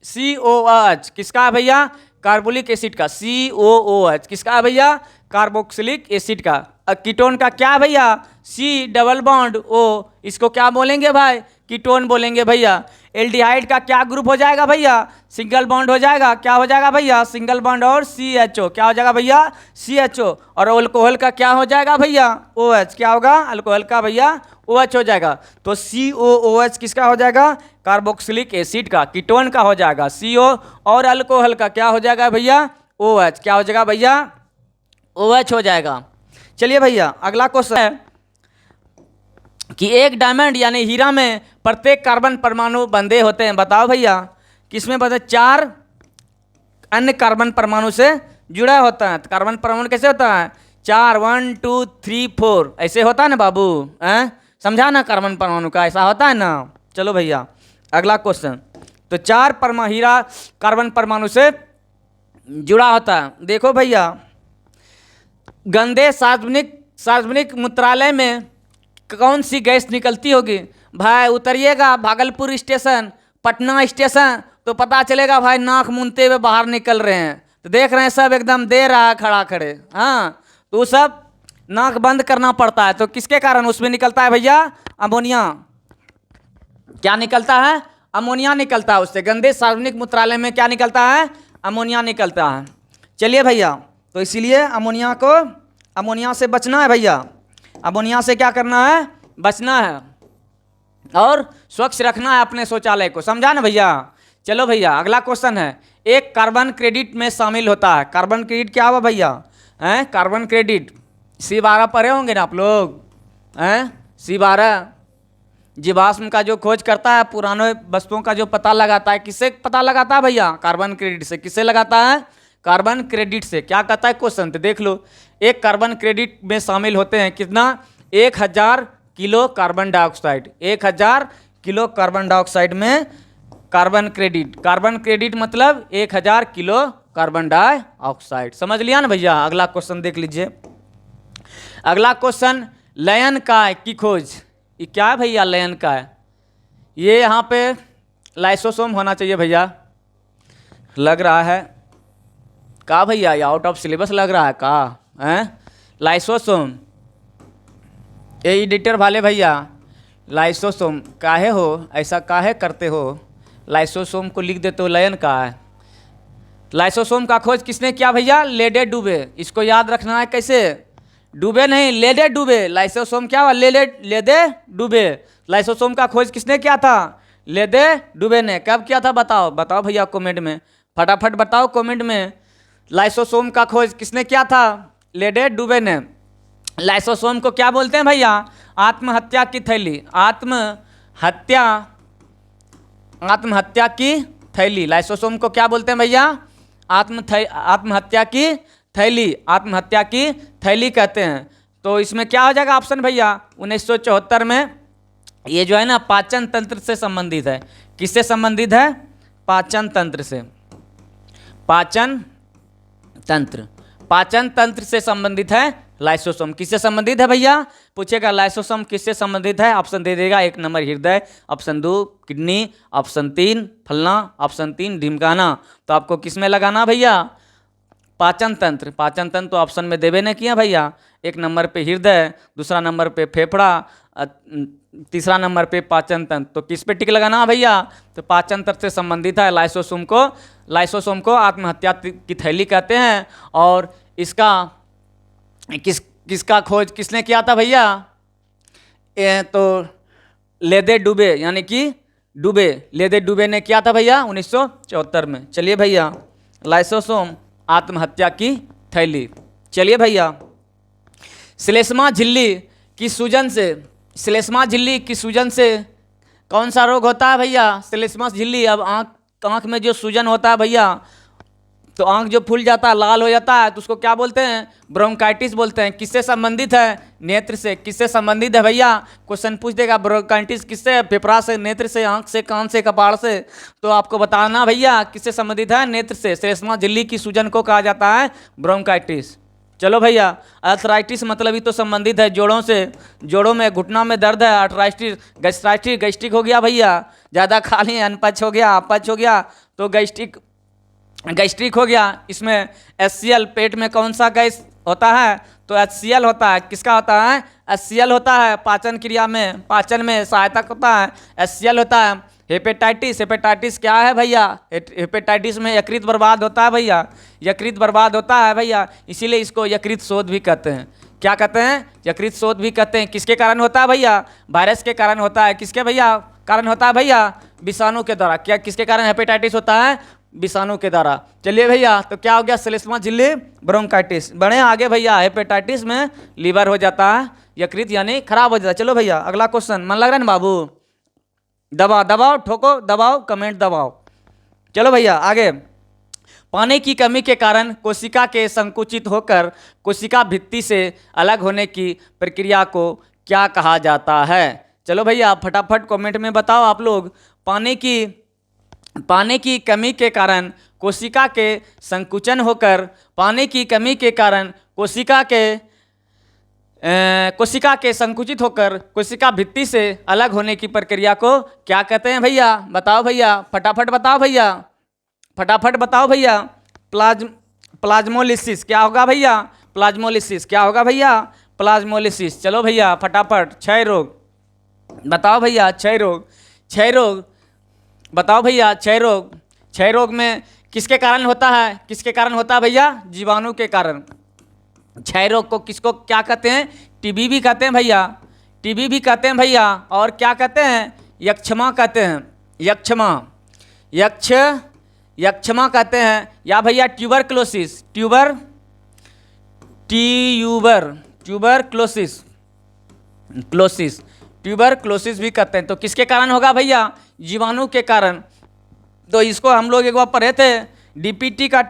COOH किसका है भैया? कार्बोलिक एसिड का। COOH किसका है भैया? कार्बोक्सिलिक एसिड का। कीटोन का क्या है भैया? C double bond O। इसको क्या बोलेंगे भाई? कीटोन बोलेंगे भैया। एल्डिहाइड का क्या ग्रुप हो जाएगा भैया? सिंगल बॉन्ड हो जाएगा। क्या हो जाएगा भैया? सिंगल बॉन्ड और CHO। क्या हो जाएगा भैया? CHO। और अल्कोहल का क्या हो जाएगा भैया? OH। क्या होगा? अल्कोहल का भैया OH हो जाएगा। तो COOH किसका हो जाएगा? कार्बोक्सिलिक एसिड का। कीटोन का हो जाएगा CO और अल्कोहल का क्या हो जाएगा भैया? OH। क्या हो जाएगा भैया? OH हो जाएगा। चलिए भैया अगला क्वेश्चन है कि एक डायमंड यानी हीरा में प्रत्येक कार्बन परमाणु बंधे होते हैं। बताओ भैया किसमें बंधे? 4 अन्य कार्बन परमाणु से जुड़ा होता है। तो कार्बन परमाणु कैसे होता है? 4, 1 2 3 4 ऐसे होता है ना बाबू? समझा ना कार्बन परमाणु का? ऐसा होता है ना। चलो भैया अगला क्वेश्चन, तो 4 हीरा कार्बन परमाणु से जुड़ा होता है। देखो भैया, गंदे सार्वजनिक मूत्रालय में कौन सी गैस निकलती होगी? भाई उतरिएगा भागलपुर स्टेशन, पटना स्टेशन, तो पता चलेगा भाई नाक मूंदते हुए बाहर निकल रहे हैं। तो देख रहे हैं सब एकदम दे रहा है खड़ा खड़े। हाँ, तो सब नाक बंद करना पड़ता है। तो किसके कारण उसमें निकलता है भैया? अमोनिया। क्या निकलता है? अमोनिया निकलता है उससे। गंदे सार्वजनिक मूत्रालय में क्या निकलता है? अमोनिया निकलता है। चलिए भैया, तो इसीलिए अमोनिया से बचना है भैया। अमोनिया से क्या करना है? बचना है और स्वच्छ रखना है अपने शौचालय को। समझा ना भैया? चलो भैया अगला क्वेश्चन है, एक कार्बन क्रेडिट में शामिल होता है। कार्बन क्रेडिट क्या हुआ भैया? कार्बन क्रेडिट C12 पढ़े होंगे ना आप लोग? C12 जीवाश्म का जो खोज करता है, पुराने वस्तुओं का जो पता लगाता है, किससे पता लगाता है भैया? कार्बन क्रेडिट से। किससे लगाता है? कार्बन क्रेडिट से। क्या कहता है क्वेश्चन? तो देख लो, एक कार्बन क्रेडिट में शामिल होते हैं कितना? 1000 kilo carbon dioxide. 1000 kilo carbon dioxide में कार्बन क्रेडिट मतलब 1000 किलो कार्बन डाइऑक्साइड। समझ लिया ना भैया? अगला क्वेश्चन देख लीजिए। अगला क्वेश्चन, लयन काय की खोज। ये क्या है भैया? लयन काय। ये यहाँ पे लाइसोसोम होना चाहिए भैया, लग रहा है का भैया? ये आउट ऑफ सिलेबस लग रहा है का? लाइसोसोम, ये एडिटर वाले भैया, लाइसोसोम काहे हो? ऐसा काहे करते हो? लाइसोसोम को लिख देते हो लयन का है। लाइसोसोम का खोज किसने किया भैया? लेडे डुबे। इसको याद रखना है। कैसे? डुबे नहीं, लेडे डुबे। लाइसोसोम क्या हुआ? लेदे डुबे। लाइसोसोम का खोज किसने किया था? लेदे डुबे ने। कब किया था? बताओ भैया कमेंट में, फटाफट बताओ कमेंट में। लाइसोसोम का खोज किसने किया था? लेडे डुबे ने। लाइसोसोम को क्या बोलते हैं भैया? आत्महत्या की थैली। आत्महत्या की थैली। लाइसोसोम को क्या बोलते हैं भैया? आत्महत्या की थैली। आत्महत्या की थैली कहते हैं। तो इसमें क्या हो जाएगा ऑप्शन भैया? 1974 में ये जो है ना पाचन तंत्र से संबंधित है। किससे संबंधित है? पाचन तंत्र से। पाचन तंत्र से संबंधित है लाइसोसोम। किससे संबंधित है भैया? पूछेगा लाइसोसोम किससे संबंधित है, ऑप्शन दे देगा। 1 नंबर हृदय, ऑप्शन 2 किडनी, ऑप्शन 3 फलना, ऑप्शन 3 ढिमकाना। तो आपको किस में लगाना भैया? पाचन तंत्र। पाचन तंत्र तो ऑप्शन में देवे नहीं किया भैया। 1 नंबर पे हृदय, दूसरा नंबर पे फेफड़ा, तीसरा नंबर पे पाचन तंत्र। तो किस पे टिक लगाना भैया? तो पाचन तंत्र से संबंधित है लाइसोसोम को आत्महत्या की थैली कहते हैं। और इसका किसका खोज किसने किया था भैया? तो लेदे डुबे, यानी कि लेदे डुबे ने किया था भैया 1974 में। चलिए भैया, लाइसोसोम आत्महत्या की थैली। चलिए भैया, श्लेष्मा झिल्ली की सूजन से कौन सा रोग होता है भैया? श्लेष्मा झिल्ली। अब आँख में जो सूजन होता है भैया, तो आँख जो फूल जाता है, लाल हो जाता है, तो उसको क्या बोलते हैं? ब्रोंकाइटिस बोलते हैं। किससे संबंधित है? नेत्र से। किससे संबंधित है भैया? क्वेश्चन पूछ देगा ब्रोंकाइटिस किससे? फेफड़ा से, नेत्र से, आँख से, कान से, कपाड़ से। तो आपको बताना भैया किससे संबंधित है? नेत्र से। श्लेष्मा झिल्ली की सूजन को कहा जाता है ब्रोंकाइटिस। चलो भैया, अर्थराइटिस मतलब ही तो संबंधित है जोड़ों से। जोड़ों में, घुटना में दर्द है, अर्थराइटिस। गैस्ट्रिक हो गया भैया, ज़्यादा खा लिए, अनपच हो गया, अपच हो गया, तो गैस्ट्रिक हो गया। इसमें HCl, पेट में कौन सा गैस होता है? तो HCl होता है। किसका होता है? HCl होता है। पाचन क्रिया में, पाचन में सहायता होता है, HCl होता है। हेपेटाइटिस क्या है भैया? हेपेटाइटिस में यकृत बर्बाद होता है भैया, इसीलिए इसको यकृत शोथ भी कहते हैं। क्या कहते हैं? यकृत शोथ भी कहते हैं। किसके कारण होता है भैया? वायरस के कारण होता है। किसके भैया कारण होता है भैया? विषाणु के द्वारा। क्या किसके कारण हेपेटाइटिस होता है? विषाणु के द्वारा। चलिए भैया, तो क्या हो गया? श्लेष्मा झिल्ली, ब्रोंकाइटिस। बढ़े आगे भैया, हेपेटाइटिस में लीवर हो जाता है, यकृत यानी खराब हो जाता है। चलो भैया, अगला क्वेश्चन। मन लग रहा है ना बाबू? दबाओ, ठोको, दबाओ, कमेंट दबाओ। चलो भैया आगे। पानी की कमी के कारण कोशिका के संकुचित होकर कोशिका भित्ति से अलग होने की प्रक्रिया को क्या कहा जाता है? चलो भैया, फटाफट कमेंट में बताओ आप लोग। पानी की कमी के कारण कोशिका के संकुचन होकर, पानी की कमी के कारण कोशिका के संकुचित होकर कोशिका भित्ति से अलग होने की प्रक्रिया को क्या कहते हैं भैया? बताओ भैया, फटाफट बताओ भैया। प्लाज्मोलिसिस क्या होगा भैया? प्लाज्मोलिसिस। चलो भैया फटाफट। क्षय रोग बताओ भैया। क्षय रोग बताओ भैया। क्षय रोग में किसके कारण होता है भैया? जीवाणु के कारण। क्षय रोग को किसको क्या कहते हैं? टीबी भी कहते हैं भैया। और क्या कहते हैं? यक्षमा कहते हैं। यक्षमा कहते हैं। या भैया ट्यूबरक्लोसिस भी कहते हैं। तो किसके कारण होगा भैया? जीवाणु के कारण। तो इसको हम लोग एक बार पढ़े थे, डीपीटी का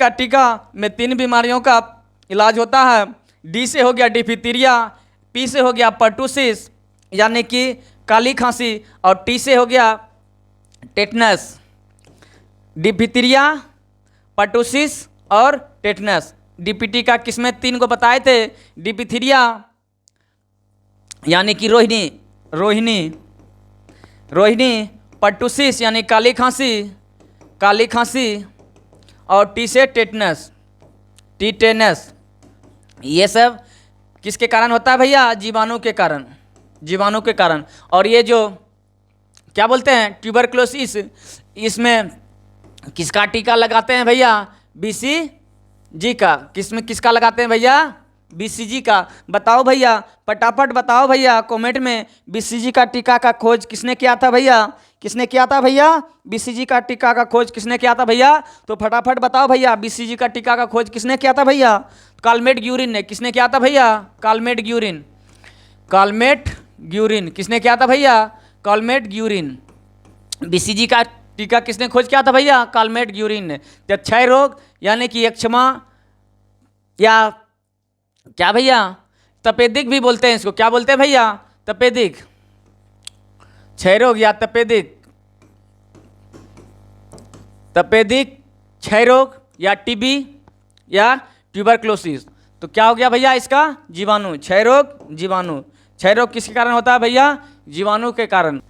टीका में 3 बीमारियों का इलाज होता है। डी से हो गया डिफितीरिया, पी से हो गया पर्टुसिस यानी कि काली खांसी, और टी से हो गया टेटनस। डिफितीरिया, पर्टुसिस और टेटनस। डीपीटी का किसमें 3 को बताए थे? डिफितीरिया यानी कि रोहिणी, पर्टुसिस यानी काली खांसी, और टी से टेटनस। ये सब किसके कारण होता है भैया? जीवाणु के कारण। और ये जो क्या बोलते हैं ट्यूबरक्लोसिस, इसमें किसका टीका लगाते हैं भैया? BCG का। किसका लगाते हैं भैया? BCG का। बताओ भैया, फटाफट बताओ भैया कमेंट में, BCG का टीका का खोज किसने किया था भैया? किसने किया था भैया? बीसीजी का टीका का खोज किसने किया था भैया? तो फटाफट बताओ भैया, बीसीजी का टीका का खोज किसने किया था भैया? कालमेट ग्यूरिन ने। किसने किया था भैया? Calmette Guérin. कालमेट ग्यूरिन किसने किया था भैया? Calmette Guérin. बीसीजी का टीका किसने खोज किया था भैया? कालमेट ग्यूरिन ने। तो क्षय रोग यानी कि यक्षमा या क्या भैया, तपेदिक भी बोलते हैं इसको। क्या बोलते हैं भैया? तपेदिक। क्षय रोग या तपेदिक, तपेदिक क्षय रोग या टीबी या ट्यूबरक्लोसिस। तो क्या हो गया भैया इसका? जीवाणु। क्षय रोग जीवाणु। क्षय रोग किसके कारण होता है भैया? जीवाणु के कारण।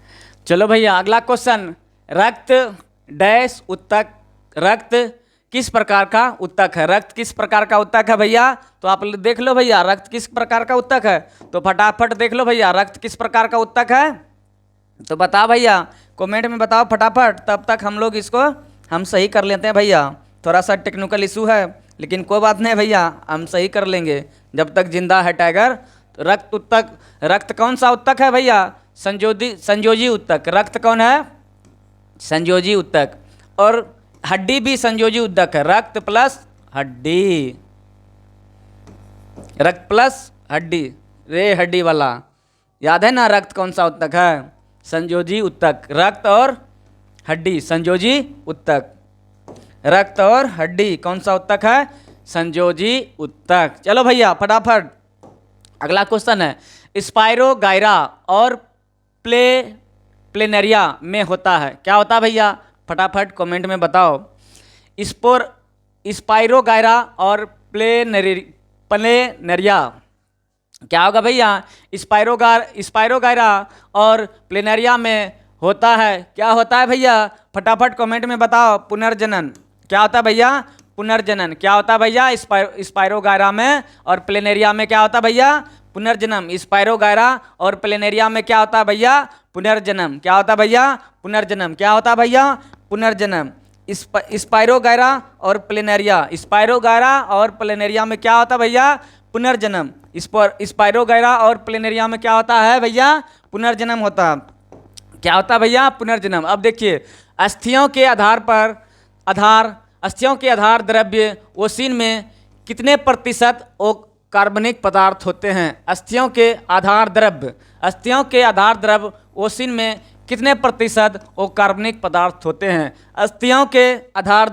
चलो भैया अगला क्वेश्चन, रक्त डैश उत्तक। रक्त किस प्रकार का उत्तक है? रक्त किस प्रकार का उत्तक है भैया? तो आप देख लो भैया, रक्त किस प्रकार का उत्तक है? तो फटाफट देख लो भैया, रक्त किस प्रकार का उत्तक है? तो बताओ भैया, कमेंट में बताओ फटाफट, तब तक हम लोग इसको हम सही कर लेते हैं भैया। थोड़ा सा टेक्निकल इशू है लेकिन कोई बात नहीं भैया, हम सही कर लेंगे जब तक जिंदा है टाइगर। तो रक्त उत्तक, रक्त कौन सा उत्तक है भैया? संयोजी उत्तक। रक्त कौन है? संयोजी उत्तक। और हड्डी भी संयोजी उत्तक है। रक्त प्लस हड्डी, रक्त प्लस हड्डी, रे हड्डी वाला। याद है ना रक्त कौन सा उत्तक है? संयोजी उत्तक। रक्त और हड्डी संयोजी उत्तक। रक्त और हड्डी कौन सा उत्तक है? संयोजी उत्तक। चलो भैया फटाफट अगला क्वेश्चन है, स्पाइरोगायरा और प्लेनेरिया में होता है। क्या होता है भैया? फटाफट कमेंट में बताओ। स्पाइरोगायरा और प्लेनेरिया क्या होगा भैया? स्पाइरोगायरा और प्लेनेरिया में होता है। क्या होता है भैया? फटाफट कमेंट में बताओ। पुनर्जनन। क्या होता है भैया? पुनर्जनन। क्या होता है भैया? स्पाइरोगायरा में और प्लेनेरिया में क्या होता है भैया? पुनर्जन्म। स्पाइरोगायरा और प्लेनेरिया में क्या होता है भैया? पुनर्जन्म। क्या होता है भैया? पुनर्जन्म। क्या होता है भैया? पुनर्जन्म। स्पाइरोगायरा और प्लेनेरिया, स्पाइरोगायरा और प्लेनेरिया में क्या होता है भैया? पुनर्जन्म। स्पाइरोगायरा और प्लेनेरिया में क्या होता है भैया? पुनर्जन्म होता है। क्या होता है भैया? पुनर्जन्म। अब देखिए, अस्थियों के आधार द्रव्य ओसिन में कितने प्रतिशत कार्बनिक पदार्थ होते हैं? अस्थियों के आधार द्रव्य ओसिन में कितने प्रतिशत कार्बनिक पदार्थ होते हैं? अस्थियों के आधार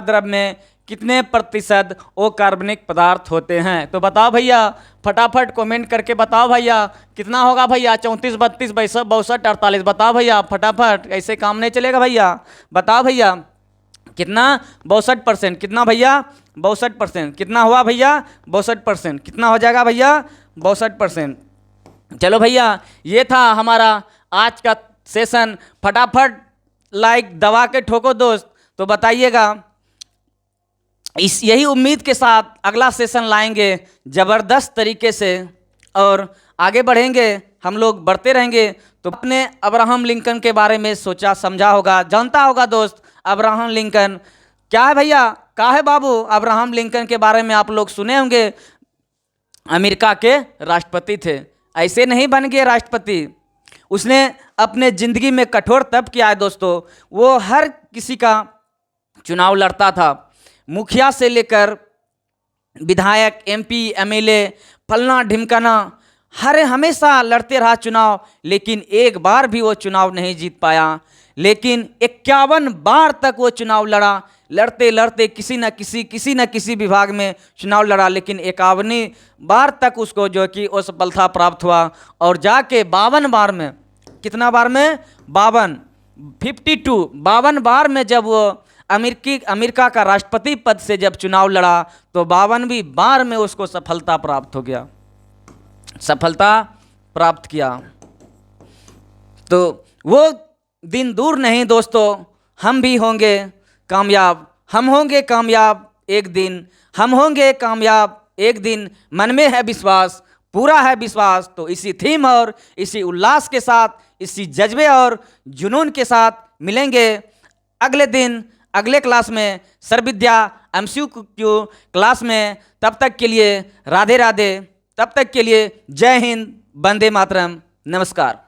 द्रव्य में कितने प्रतिशत कार्बनिक पदार्थ होते हैं? तो बताओ भैया फटाफट कमेंट करके बताओ भैया, कितना होगा भैया? 34, 32, 62, 48। बताओ भैया फटाफट, ऐसे काम नहीं चलेगा भैया। बताओ भैया कितना? 62%। कितना भैया? 62%। कितना हुआ भैया? 62%। कितना हो जाएगा भैया? 62%। चलो भैया ये था हमारा आज का सेशन। फटाफट लाइक दबा के ठोको दोस्त। तो बताइएगा, यही उम्मीद के साथ अगला सेशन लाएंगे ज़बरदस्त तरीके से और आगे बढ़ेंगे, हम लोग बढ़ते रहेंगे। तो अपने अब्राहम लिंकन के बारे में सोचा समझा होगा, जानता होगा दोस्त अब्राहम लिंकन क्या है भैया? क्या है बाबू? अब्राहम लिंकन के बारे में आप लोग सुने होंगे, अमेरिका के राष्ट्रपति थे। ऐसे नहीं बन गए राष्ट्रपति, उसने अपने ज़िंदगी में कठोर तप किया है दोस्तों। वो हर किसी का चुनाव लड़ता था, मुखिया से लेकर विधायक, एमपी, एमएलए, फलना ढिमकाना, हमेशा लड़ते रहा चुनाव, लेकिन एक बार भी वो चुनाव नहीं जीत पाया। लेकिन 51 बार तक वो चुनाव लड़ा, लड़ते लड़ते किसी न किसी विभाग में चुनाव लड़ा, लेकिन 51 बार तक उसको जो कि वो सफलता प्राप्त हुआ। और जाके 52 बार में, कितना बार में? 52 बार में जब वो अमेरिका का राष्ट्रपति पद से जब चुनाव लड़ा तो 52वीं बार में उसको सफलता प्राप्त हो गया, सफलता प्राप्त किया। तो वो दिन दूर नहीं दोस्तों, हम भी होंगे कामयाब, हम होंगे कामयाब एक दिन, हम होंगे कामयाब एक दिन। मन में है विश्वास, पूरा है विश्वास। तो इसी थीम और इसी उल्लास के साथ, इसी जज्बे और जुनून के साथ मिलेंगे अगले दिन अगले क्लास में, सर्वविद्या MCQ क्लास में। तब तक के लिए राधे राधे, तब तक के लिए जय हिंद, वंदे मातरम, नमस्कार।